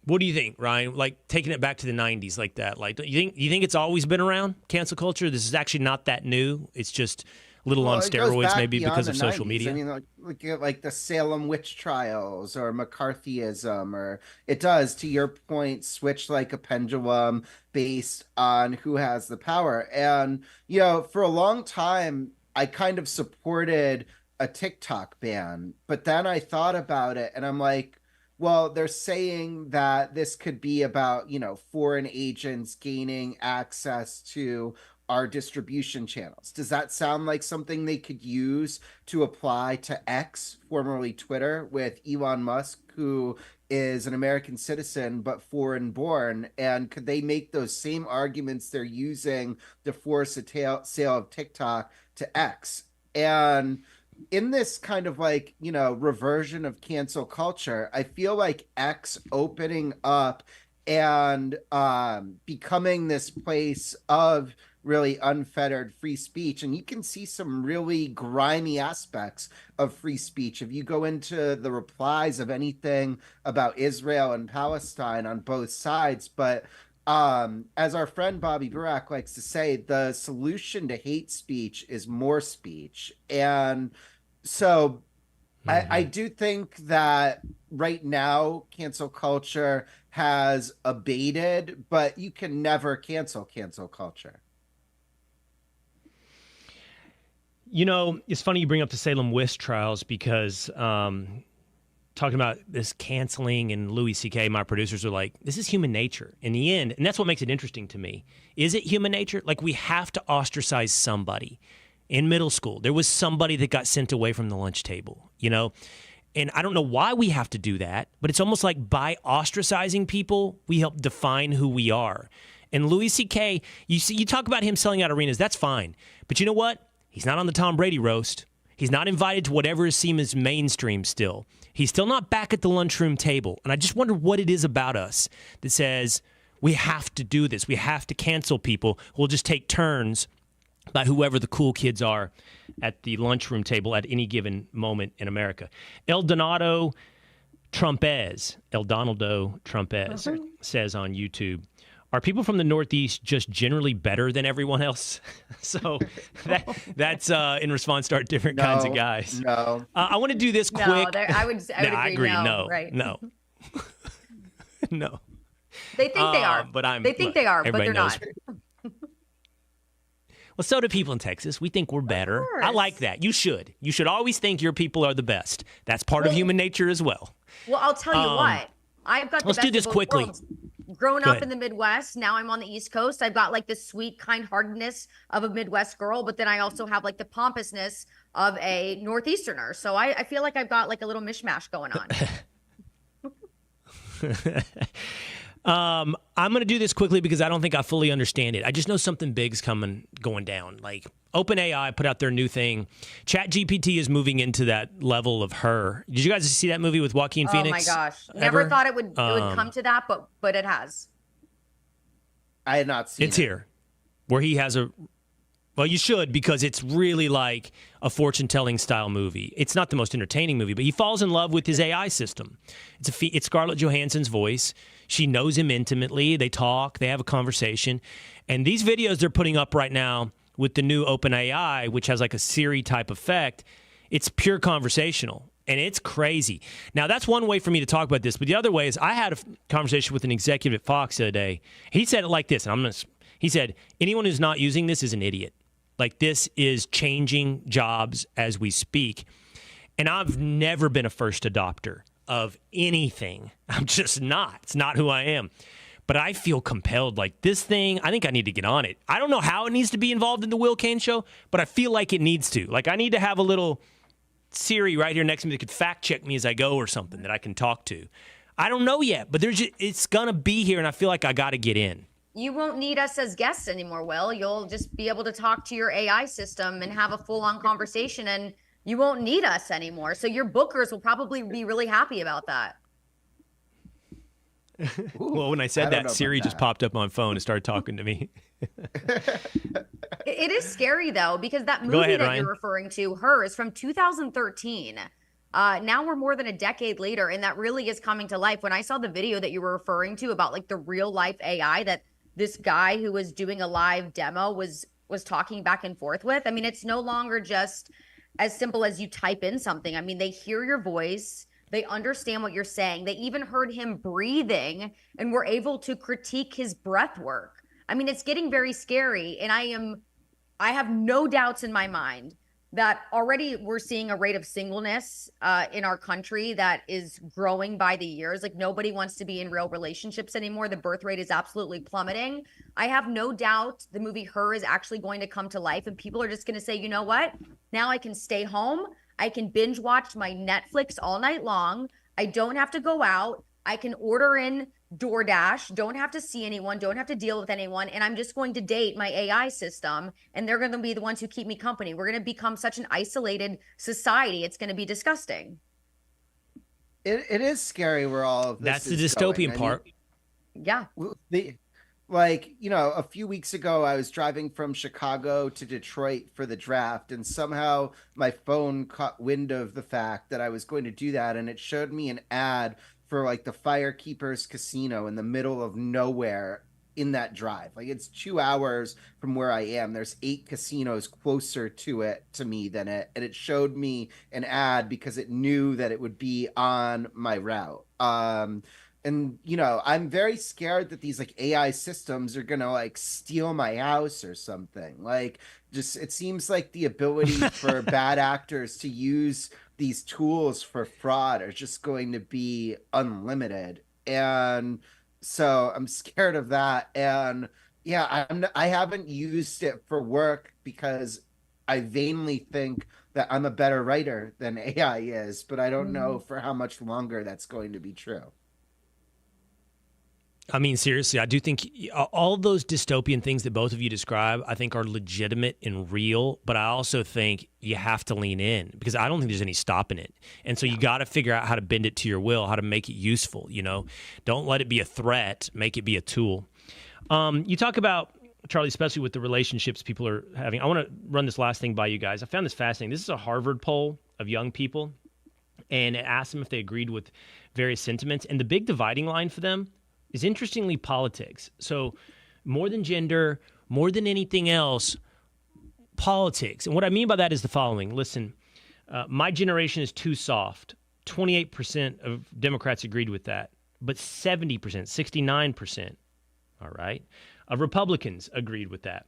What do you think, Ryan? Like taking it back to the 90s like that. Like, you think it's always been around, cancel culture? This is actually not that new. It's just a little on steroids maybe because of social 90s. media. I mean, look at like the Salem witch trials or McCarthyism, or it does, to your point, switch like a pendulum based on who has the power. And, for a long time, I kind of supported a TikTok ban, but then I thought about it and I'm like, well, they're saying that this could be about, foreign agents gaining access to our distribution channels. Does that sound like something they could use to apply to X, formerly Twitter, with Elon Musk, who is an American citizen but foreign born? And could they make those same arguments they're using to force a sale of TikTok to X? And in this kind of like, reversion of cancel culture, I feel like X opening up and becoming this place of really unfettered free speech. And you can see some really grimy aspects of free speech if you go into the replies of anything about Israel and Palestine on both sides. But as our friend Bobby Burak likes to say, the solution to hate speech is more speech. And so I do think that right now cancel culture has abated, but you can never cancel culture. It's funny you bring up the Salem witch trials because talking about this canceling, and Louis C.K., my producers, are like, this is human nature in the end. And that's what makes it interesting to me. Is it human nature? Like, we have to ostracize somebody. In middle school, there was somebody that got sent away from the lunch table, And I don't know why we have to do that, but it's almost like by ostracizing people, we help define who we are. And Louis C.K., you talk about him selling out arenas, that's fine. But you know what? He's not on the Tom Brady roast. He's not invited to whatever is seen as mainstream still. He's still not back at the lunchroom table. And I just wonder what it is about us that says we have to do this. We have to cancel people. We'll just take turns by whoever the cool kids are at the lunchroom table at any given moment in America. El Donaldo Trumpez says on YouTube, are people from the Northeast just generally better than everyone else? So that's in response to our different kinds of guys. No. I want to do this quick. No, I would agree. No, right. No. No. They think they are. They think they are, but they're not. Well, so do people in Texas. We think we're better. I like that. You should. You should always think your people are the best. That's part of human nature as well. Well, I'll tell you what. I've got the let's best do this of both quickly. worlds. Grown up in the Midwest, now I'm on the East Coast. I've got like the sweet, kind-heartedness of a Midwest girl, but then I also have like the pompousness of a Northeasterner. So I feel like I've got like a little mishmash going on. I'm going to do this quickly because I don't think I fully understand it. I just know something big's going down. Like OpenAI put out their new thing. ChatGPT is moving into that level of her. Did you guys see that movie with Joaquin Phoenix? Oh my gosh. Never thought it would come to that, but it has. I had not seen it. It's here. Where he has well, you should, because it's really like a fortune-telling style movie. It's not the most entertaining movie, but he falls in love with his AI system. It's Scarlett Johansson's voice. She knows him intimately. They talk. They have a conversation. And these videos they're putting up right now with the new OpenAI, which has like a Siri type effect, it's pure conversational. And it's crazy. Now, that's one way for me to talk about this. But the other way is I had a conversation with an executive at Fox the other day. He said it like this. He said, anyone who's not using this is an idiot. Like, this is changing jobs as we speak. And I've never been a first adopter of anything. I'm just not. It's not who I am. But I feel compelled, like this thing, I think I need to get on it. I don't know how it needs to be involved in the Will Cain Show, but I feel like it needs to. Like I need to have a little Siri right here next to me that could fact check me as I go or something that I can talk to. I don't know yet, but it's going to be here, and I feel like I got to get in. You won't need us as guests anymore, Will. You'll just be able to talk to your AI system and have a full-on conversation, and you won't need us anymore. So your bookers will probably be really happy about that. Well, when I said that, Siri just popped up on my phone and started talking to me. It is scary, though, because that movie that you're referring to, Her, is from 2013. Now we're more than a decade later, and that really is coming to life. When I saw the video that you were referring to about like the real life AI that this guy who was doing a live demo was talking back and forth with, I mean, it's no longer just as simple as you type in something. I mean, they hear your voice. They understand what you're saying. They even heard him breathing and were able to critique his breath work. I mean, it's getting very scary. And I have no doubts in my mind that already we're seeing a rate of singleness in our country that is growing by the years. Like nobody wants to be in real relationships anymore. The birth rate is absolutely plummeting. I have no doubt the movie Her is actually going to come to life, and people are just going to say, you know what? Now I can stay home. I can binge watch my Netflix all night long. I don't have to go out. I can order in DoorDash, don't have to see anyone, don't have to deal with anyone. And I'm just going to date my AI system, and they're going to be the ones who keep me company. We're going to become such an isolated society. It's going to be disgusting. It is scary where all of this That's the dystopian part. Yeah. Like, you know, a few weeks ago, I was driving from Chicago to Detroit for the draft, and somehow my phone caught wind of the fact that I was going to do that, and it showed me an ad for like the Firekeepers Casino in the middle of nowhere in that drive. Like it's 2 hours from where I am. There's 8 casinos closer to me than it. And it showed me an ad because it knew that it would be on my route. And you know, I'm very scared that these like AI systems are going to like steal my house or something. Like just, it seems like the ability for bad actors to use these tools for fraud are just going to be unlimited. And so I'm scared of that. And yeah, I haven't used it for work because I vainly think that I'm a better writer than AI is, but I don't know for how much longer that's going to be true. I mean, seriously, I do think all those dystopian things that both of you describe, I think are legitimate and real, but I also think you have to lean in because I don't think there's any stopping it. And so you got to figure out how to bend it to your will, how to make it useful, you know. Don't let it be a threat, make it be a tool. You talk about, Charly, especially with the relationships people are having. I want to run this last thing by you guys. I found this fascinating. This is a Harvard poll of young people, and it asked them if they agreed with various sentiments. And the big dividing line for them is interestingly politics. So more than gender, more than anything else, politics. And what I mean by that is the following. Listen, my generation is too soft. 28% of Democrats agreed with that, but 70%, 69%, all right, of Republicans agreed with that.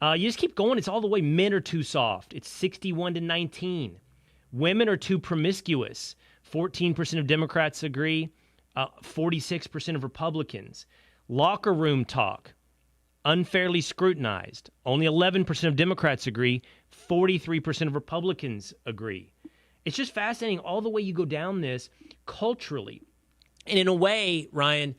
You just keep going. It's all the way. Men are too soft. It's 61-19. Women are too promiscuous. 14% of Democrats agree. 46% of Republicans. Locker room talk, unfairly scrutinized. Only 11% of Democrats agree. 43% of Republicans agree. It's just fascinating all the way you go down this culturally. And in a way, Ryan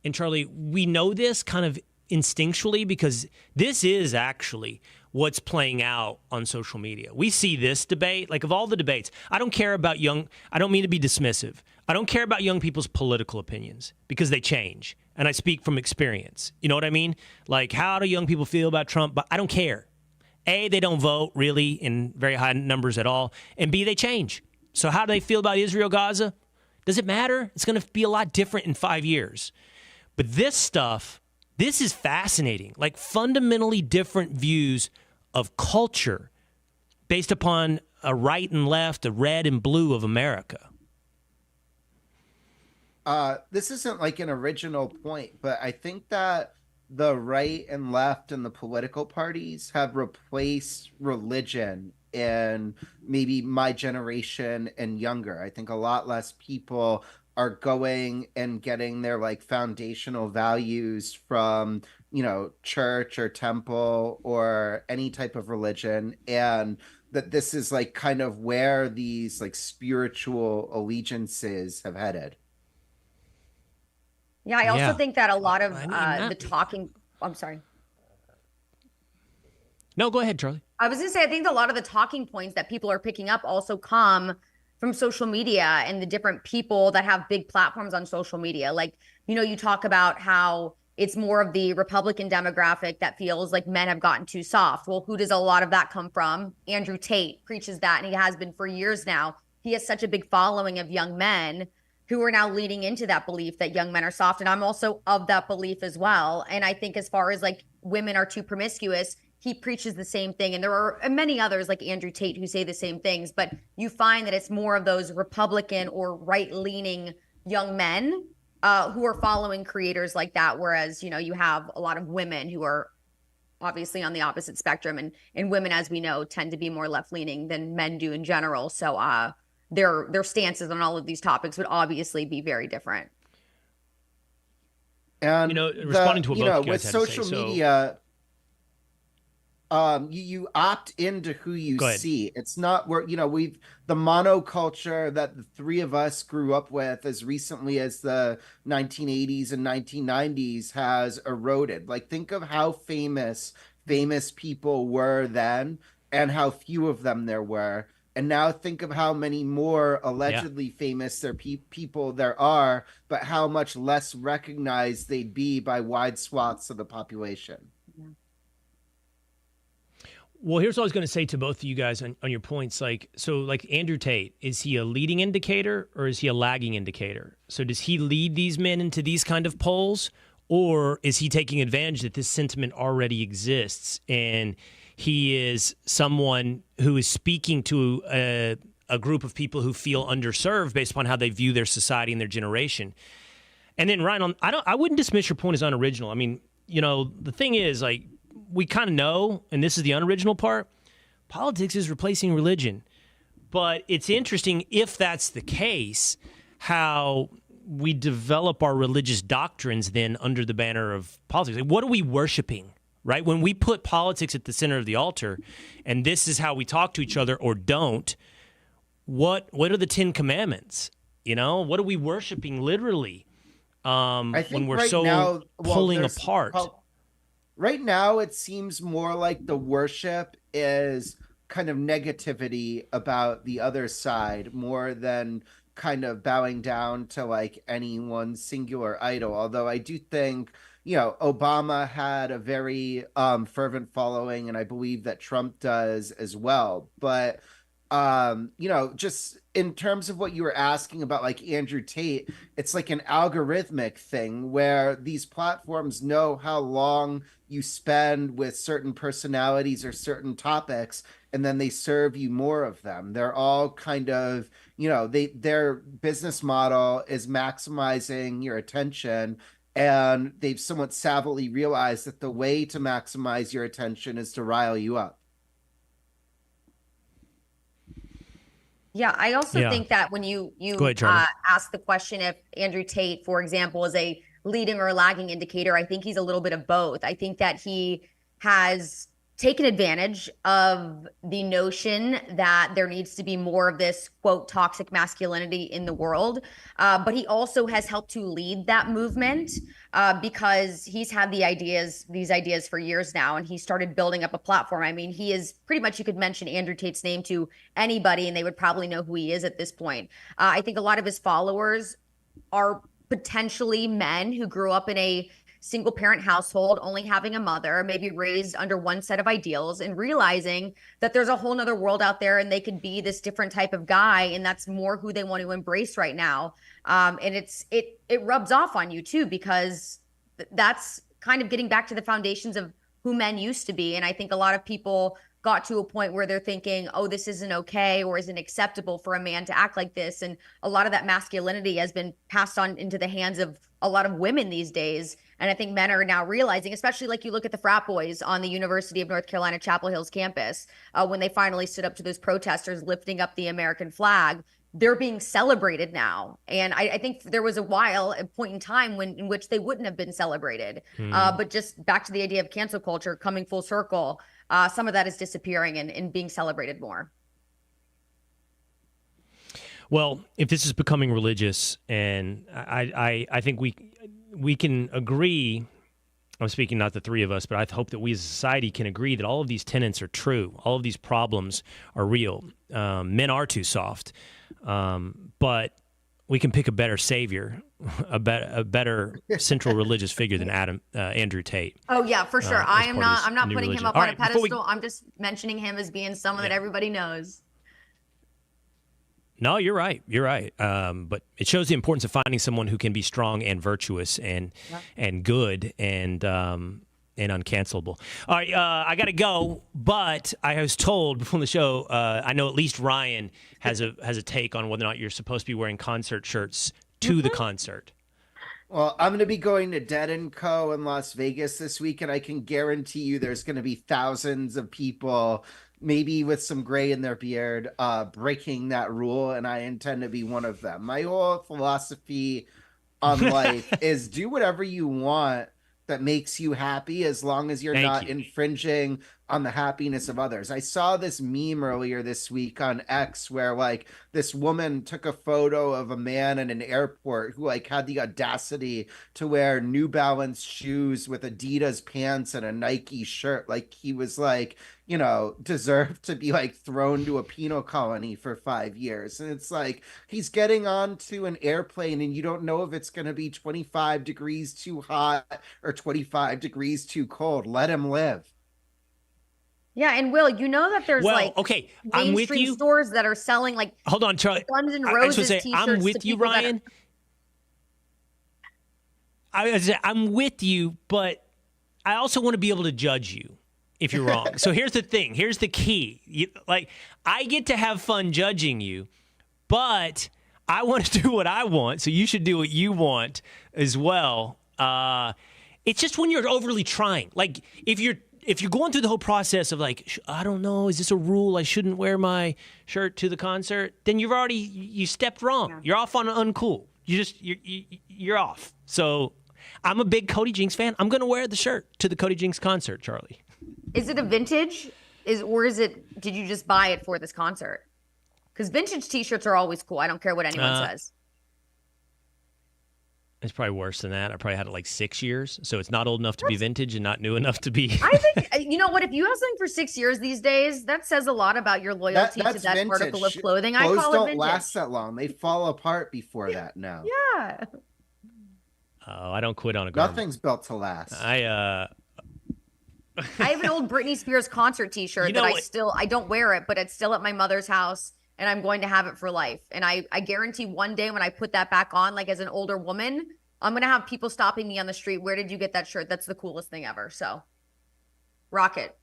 and Charly, we know this kind of instinctually because this is actually what's playing out on social media. We see this debate, like of all the debates. I don't care about I don't mean to be dismissive. I don't care about young people's political opinions because they change. And I speak from experience. You know what I mean? Like, how do young people feel about Trump? But I don't care. A, they don't vote really in very high numbers at all. And B, they change. So how do they feel about Israel, Gaza? Does it matter? It's going to be a lot different in 5 years. But this stuff, this is fascinating. Like fundamentally different views of culture based upon a right and left, a red and blue of America. This isn't like an original point, but I think that the right and left and the political parties have replaced religion in maybe my generation and younger. I think a lot less people are going and getting their like foundational values from, you know, church or temple or any type of religion, and that this is like kind of where these like spiritual allegiances have headed. Yeah, I also think that a lot of that- the talking. I'm sorry. No, go ahead, Charly. I was going to say, I think a lot of the talking points that people are picking up also come from social media and the different people that have big platforms on social media. Like, you know, you talk about how it's more of the Republican demographic that feels like men have gotten too soft. Well, who does a lot of that come from? Andrew Tate preaches that, and he has been for years now. He has such a big following of young men who are now leading into that belief that young men are soft. And I'm also of that belief as well. And I think as far as like women are too promiscuous, he preaches the same thing. And there are many others like Andrew Tate who say the same things, but you find that it's more of those Republican or right-leaning young men who are following creators like that. Whereas, you know, you have a lot of women who are obviously on the opposite spectrum, and women, as we know, tend to be more left-leaning than men do in general. So their stances on all of these topics would obviously be very different. And You know, responding to what both you guys with had to say, social so- media, you opt into who you Go ahead. see. It's not where, you know, the monoculture that the three of us grew up with as recently as the 1980s and 1990s has eroded. Like, think of how famous people were then and how few of them there were. And now think of how many more allegedly famous people there are, but how much less recognized they'd be by wide swaths of the population. Well, here's what I was going to say to both of you guys on your points. Like Andrew Tate, is he a leading indicator or is he a lagging indicator? So does he lead these men into these kind of polls, or is he taking advantage that this sentiment already exists and he is someone who is speaking to a group of people who feel underserved based upon how they view their society and their generation? And then Ryan, I wouldn't dismiss your point as unoriginal. I mean, you know, the thing is, like, we kind of know, and this is the unoriginal part, politics is replacing religion. But it's interesting, if that's the case, how we develop our religious doctrines then under the banner of politics. Like, what are we worshiping, right? When we put politics at the center of the altar, and this is how we talk to each other or don't, what are the 10 Commandments? You know, what are we worshiping literally I think when we're right so now, pulling apart? Right now, it seems more like the worship is kind of negativity about the other side more than kind of bowing down to like any one singular idol. Although I do think, you know, Obama had a very fervent following, and I believe that Trump does as well. But you know, just in terms of what you were asking about, like Andrew Tate, it's like an algorithmic thing where these platforms know how long you spend with certain personalities or certain topics, and then they serve you more of them. They're all kind of, you know, their business model is maximizing your attention, and they've somewhat savvily realized that the way to maximize your attention is to rile you up. Yeah, I also think that when you ahead, Charly. ask the question if Andrew Tate, for example, is a leading or lagging indicator, I think he's a little bit of both. I think that he has taken advantage of the notion that there needs to be more of this, quote, toxic masculinity in the world. But he also has helped to lead that movement because he's had these ideas for years now, and he started building up a platform. I mean, he is pretty much, you could mention Andrew Tate's name to anybody and they would probably know who he is at this point. I think a lot of his followers are potentially men who grew up in a single parent household, only having a mother, maybe raised under one set of ideals, and realizing that there's a whole nother world out there and they could be this different type of guy, and that's more who they want to embrace right now. And it rubs off on you too, because that's kind of getting back to the foundations of who men used to be. And I think a lot of people got to a point where they're thinking, oh, this isn't okay or isn't acceptable for a man to act like this. And a lot of that masculinity has been passed on into the hands of a lot of women these days. And I think men are now realizing, especially like you look at the frat boys on the University of North Carolina Chapel Hill's campus, when they finally stood up to those protesters lifting up the American flag, they're being celebrated now. And I think there was a point in time in which they wouldn't have been celebrated. But just back to the idea of cancel culture coming full circle, some of that is disappearing and being celebrated more. Well, if this is becoming religious, and I think we can agree, I'm speaking not the three of us, but I hope that we as a society can agree that all of these tenets are true. All of these problems are real. Men are too soft, but we can pick a better savior, a better central religious figure than Andrew Tate. Oh yeah, for sure. I'm not putting him up on a pedestal. We... I'm just mentioning him as being someone that everybody knows. No, you're right. You're right. But it shows the importance of finding someone who can be strong and virtuous and good and uncancelable. All right, I got to go. But I was told before the show, I know at least Ryan has a take on whether or not you're supposed to be wearing concert shirts to the concert. Well, I'm going to be going to Dead & Co. in Las Vegas this week, and I can guarantee you there's going to be thousands of people, maybe with some gray in their beard, breaking that rule, and I intend to be one of them. My whole philosophy on life is do whatever you want that makes you happy, as long as you're not infringing on the happiness of others. I saw this meme earlier this week on X where like this woman took a photo of a man in an airport who like had the audacity to wear New Balance shoes with Adidas pants and a Nike shirt. Like he was like, you know, deserved to be like thrown to a penal colony for 5 years. And it's like, he's getting onto an airplane and you don't know if it's going to be 25 degrees too hot or 25 degrees too cold. Let him live. Yeah, and Will, you know that there's I'm with you. Stores that are selling like hold on, Charlie. Guns N' Roses t-shirts. I'm with you, Ryan. I'm with you, but I also want to be able to judge you if you're wrong. So here's the thing. Here's the key. I get to have fun judging you, but I want to do what I want, so you should do what you want as well. It's just when you're overly trying. Like if you're going through the whole process of like, I don't know, is this a rule? I shouldn't wear my shirt to the concert. Then you stepped wrong. Yeah. You're off on uncool. You're off. So I'm a big Cody Jinks fan. I'm going to wear the shirt to the Cody Jinks concert, Charlie. Is it a vintage? Did you just buy it for this concert? Because vintage t-shirts are always cool. I don't care what anyone says. It's probably worse than that. I probably had it like 6 years. So it's not old enough to be vintage and not new enough to be. I think, you know what? If you have something for 6 years these days, that says a lot about your loyalty to that vintage article of clothing. Clothes I call it vintage. Don't last that long. They fall apart before that now. Yeah. Oh, I don't quit on a garment. Nothing's built to last. I have an old Britney Spears concert t-shirt that I don't wear it, but it's still at my mother's house. And I'm going to have it for life. And I guarantee one day when I put that back on, like as an older woman, I'm going to have people stopping me on the street. Where did you get that shirt? That's the coolest thing ever. So rock it.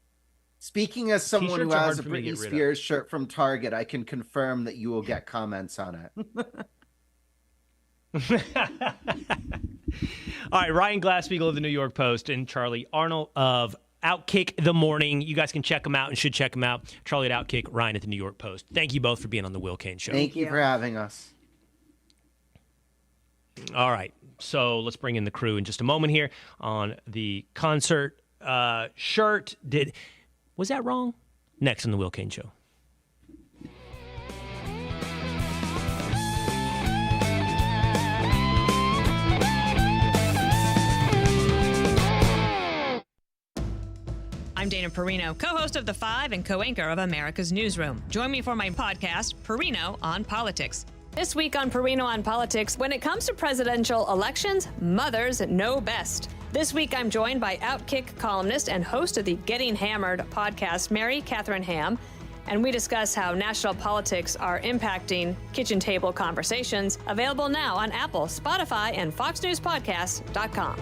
Speaking as someone who has a Britney Spears shirt from Target, I can confirm that you will get comments on it. All right, Ryan Glasspiegel of the New York Post and Charly Arnolt of OutKick the Morning. You guys can check them out and should check them out. Charlie at OutKick, Ryan at the New York Post. Thank you both for being on the Will Cain Show. Thank you for having us. All right, so let's bring in the crew in just a moment here on the concert shirt. Was that wrong? Next on the Will Cain Show. I'm Dana Perino, co-host of The Five and co-anchor of America's Newsroom. Join me for my podcast, Perino on Politics. This week on Perino on Politics, when it comes to presidential elections, mothers know best. This week, I'm joined by OutKick columnist and host of the Getting Hammered podcast, Mary Catherine Ham, and we discuss how national politics are impacting kitchen table conversations. Available now on Apple, Spotify, and FoxNewsPodcasts.com.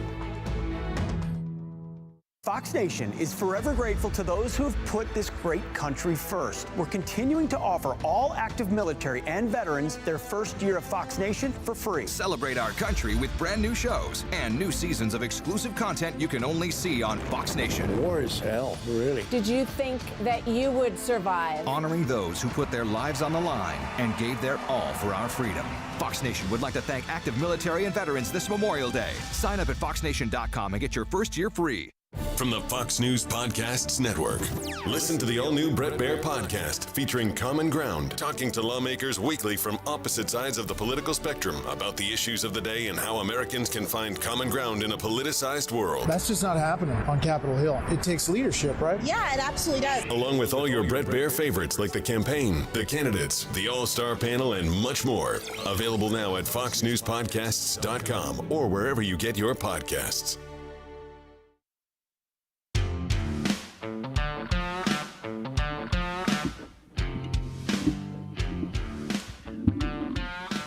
Fox Nation is forever grateful to those who have put this great country first. We're continuing to offer all active military and veterans their first year of Fox Nation for free. Celebrate our country with brand new shows and new seasons of exclusive content you can only see on Fox Nation. War is hell, really. Did you think that you would survive? Honoring those who put their lives on the line and gave their all for our freedom. Fox Nation would like to thank active military and veterans this Memorial Day. Sign up at foxnation.com and get your first year free. From the Fox News Podcasts Network. Listen to the all-new Bret Baier podcast featuring Common Ground, talking to lawmakers weekly from opposite sides of the political spectrum about the issues of the day and how Americans can find common ground in a politicized world. That's just not happening on Capitol Hill. It takes leadership, right? Yeah, it absolutely does. Along with all your Bret Baier favorites like the campaign, the candidates, the all-star panel, and much more. Available now at foxnewspodcasts.com or wherever you get your podcasts.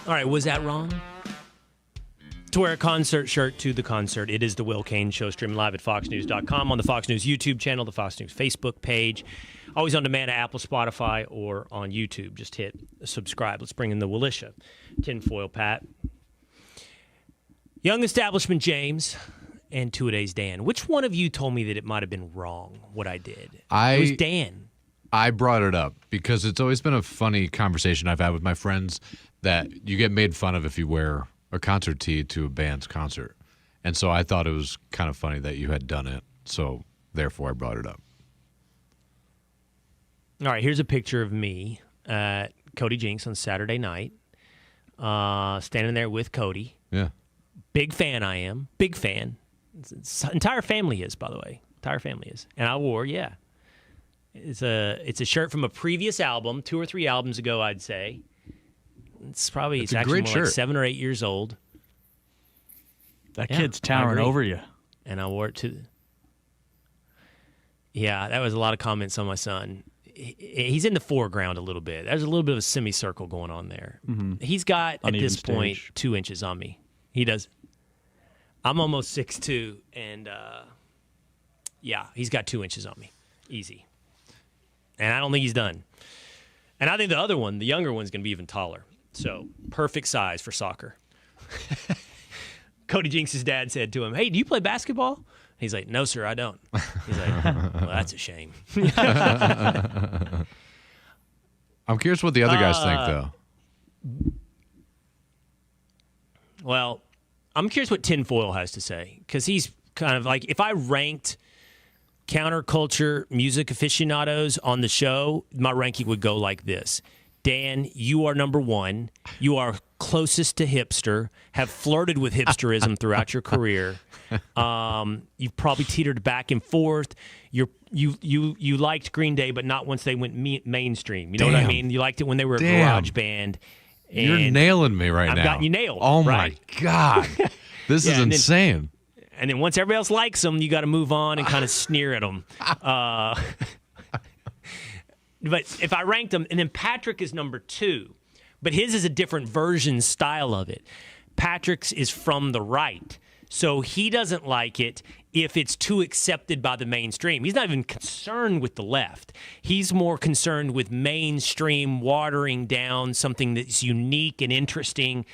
All right, was that wrong? To wear a concert shirt to the concert. It is the Will Cain Show, streaming live at foxnews.com, on the Fox News YouTube channel, the Fox News Facebook page, always on demand at Apple, Spotify, or on YouTube. Just hit subscribe. Let's bring in the Willisha. Tinfoil Pat. Young Establishment James and Two-A-Days Dan. Which one of you told me that it might have been wrong, what I did? It was Dan. I brought it up because it's always been a funny conversation I've had with my friends that you get made fun of if you wear a concert tee to a band's concert. And so I thought it was kind of funny that you had done it. So therefore I brought it up. All right, here's a picture of me at Cody Jinks on Saturday night, standing there with Cody. Yeah. Big fan I am. Big fan. Entire family is, by the way. Entire family is. And I wore, yeah. It's a shirt from a previous album, 2 or 3 albums ago, I'd say. It's actually more like 7 or 8 years old. That kid's towering over you. And I wore it to. Yeah, that was a lot of comments on my son. He's in the foreground a little bit. There's a little bit of a semicircle going on there. Mm-hmm. He's got, at this point, 2 inches on me. He does. I'm almost 6'2", and yeah, he's got 2 inches on me. Easy. And I don't think he's done. And I think the other one, the younger one's going to be even taller. So, perfect size for soccer. Cody Jinks' dad said to him, "Hey, do you play basketball?" He's like, "No, sir, I don't." He's like, "Well, that's a shame." I'm curious what the other guys think, though. Well, I'm curious what Tinfoil has to say, because he's kind of like, if I ranked counterculture music aficionados on the show, my ranking would go like this. Dan, you are number 1. You are closest to hipster, have flirted with hipsterism throughout your career. You've probably teetered back and forth. You liked Green Day, but not once they went mainstream. You know what I mean? You liked it when they were a garage band. You're nailing me right now. I've got you nailed. Oh, right? my God. This is insane. And then once everybody else likes them, you got to move on and kind of sneer at them. But if I ranked them, and then Patrick is number 2, but his is a different version style of it. Patrick's is from the right, so he doesn't like it if it's too accepted by the mainstream. He's not even concerned with the left. He's more concerned with mainstream watering down something that's unique and interesting.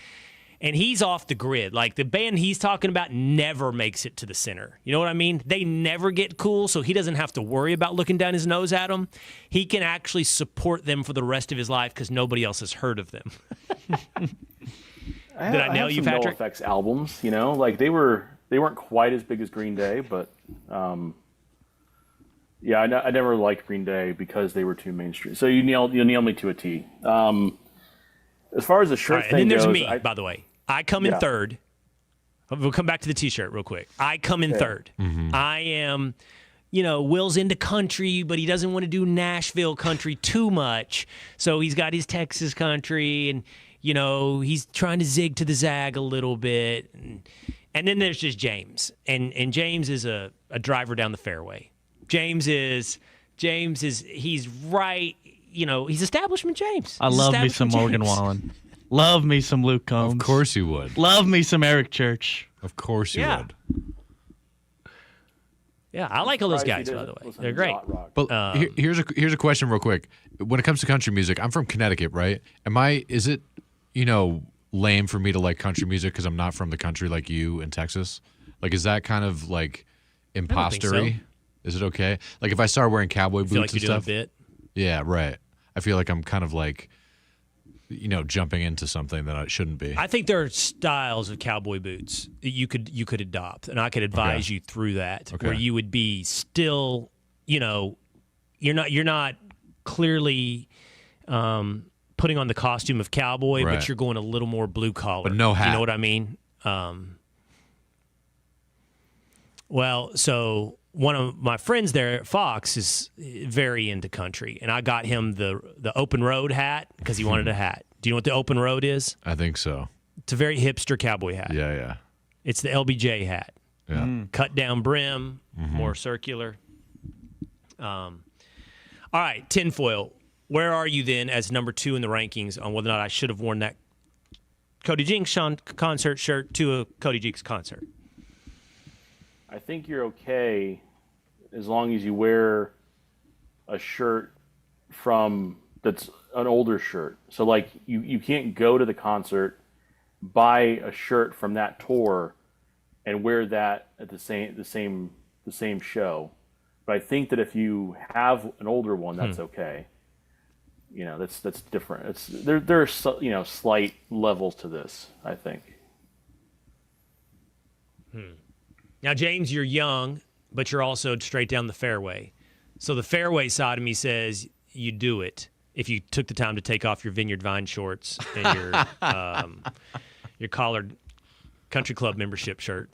And he's off the grid. Like, the band he's talking about never makes it to the center. You know what I mean? They never get cool, so he doesn't have to worry about looking down his nose at them. He can actually support them for the rest of his life because nobody else has heard of them. Did I nail you, Patrick? NoFX albums, you know, like they weren't quite as big as Green Day, but yeah, I never liked Green Day because they were too mainstream. So you nailed me to a T. As far as the shirt thing and then goes, there's me, by the way. I come in third. We'll come back to the T-shirt real quick. I come in third. Mm-hmm. I am, Will's into country, but he doesn't want to do Nashville country too much. So he's got his Texas country, and, he's trying to zig to the zag a little bit. And then there's just James. And James is a driver down the fairway. James is he's right. He's Establishment James. I love me some Morgan Wallen. Love me some Luke Combs. Of course you would. Love me some Eric Church. Of course you would. Yeah, I like all those Surprised guys, he by the doesn't way. listen They're to great. yacht rock. But here's a question real quick. When it comes to country music, I'm from Connecticut, right? Is it, lame for me to like country music because I'm not from the country like you in Texas? Like, is that kind of like impostery? so. Is it okay? Like, if I start wearing cowboy boots Feel like and you're doing a stuff? bit. Yeah, right. I feel like I'm kind of like, jumping into something that I shouldn't be. I think there are styles of cowboy boots that you could adopt, and I could advise you through that, where you would be still, you're not clearly putting on the costume of cowboy, Right. but you're going a little more blue collar. But no hat. You know what I mean? So one of my friends there at Fox is very into country, and I got him the open road hat because he wanted a hat. Do you know what the open road is? I think so. It's a very hipster cowboy hat. Yeah. It's the LBJ hat. Yeah. Cut down brim, more circular. All right, tinfoil. Where are you then as number 2 in the rankings on whether or not I should have worn that Cody Jinks concert shirt to a Cody Jinks concert? I think you're okay as long as you wear a shirt that's an older shirt. So like you can't go to the concert, buy a shirt from that tour, and wear that at the same show. But I think that if you have an older one, that's okay. That's different. It's there are slight levels to this, I think. Now, James, you're young, but you're also straight down the fairway. So the fairway side of me says you do it if you took the time to take off your Vineyard Vine shorts and your collared country club membership shirt.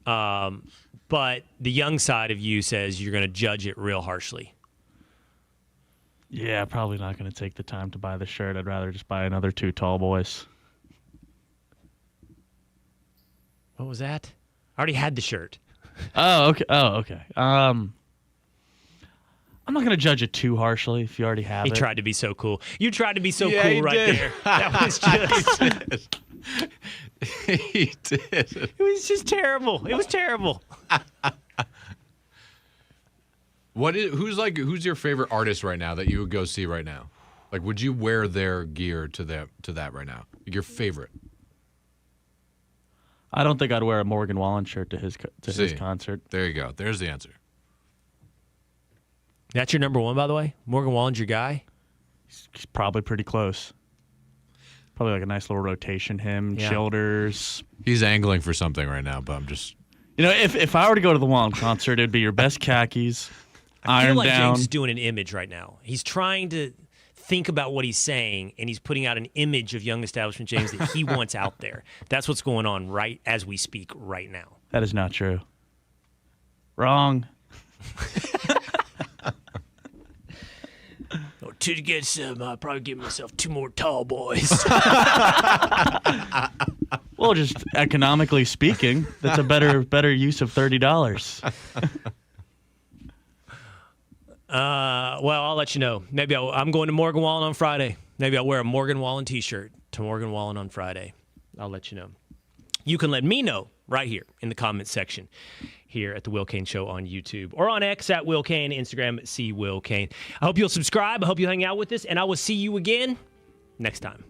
But the young side of you says you're going to judge it real harshly. Yeah, probably not going to take the time to buy the shirt. I'd rather just buy another 2 tall boys. What was that? I already had the shirt. Oh, okay. I'm not going to judge it too harshly if you already have it. He tried to be so cool. You tried to be so cool right there. That was just... He did. It was just terrible. It was terrible. Who's your favorite artist right now that you would go see right now? Like, would you wear their gear to that right now? Like your favorite? I don't think I'd wear a Morgan Wallen shirt to his concert. There you go. There's the answer. That's your number 1, by the way? Morgan Wallen's your guy? He's probably pretty close. Probably like a nice little rotation hymn, shoulders. He's angling for something right now, but I'm just... If I were to go to the Wallen concert, it'd be your best khakis, I feel iron like down. James is doing an image right now. He's trying to think about what he's saying, and he's putting out an image of young establishment James that he wants out there. That's what's going on right as we speak right now. That is not true. Wrong. To get some, I'll probably give myself 2 more tall boys. Well, just economically speaking, that's a better use of $30. Well, I'll let you know. Maybe I'm going to Morgan Wallen on Friday. Maybe I'll wear a Morgan Wallen t-shirt to Morgan Wallen on Friday. I'll let you know. You can let me know right here in the comments section here at The Will Cain Show on YouTube or on X at Will Cain, Instagram at Will Cain. I hope you'll subscribe. I hope you'll hang out with us, and I will see you again next time.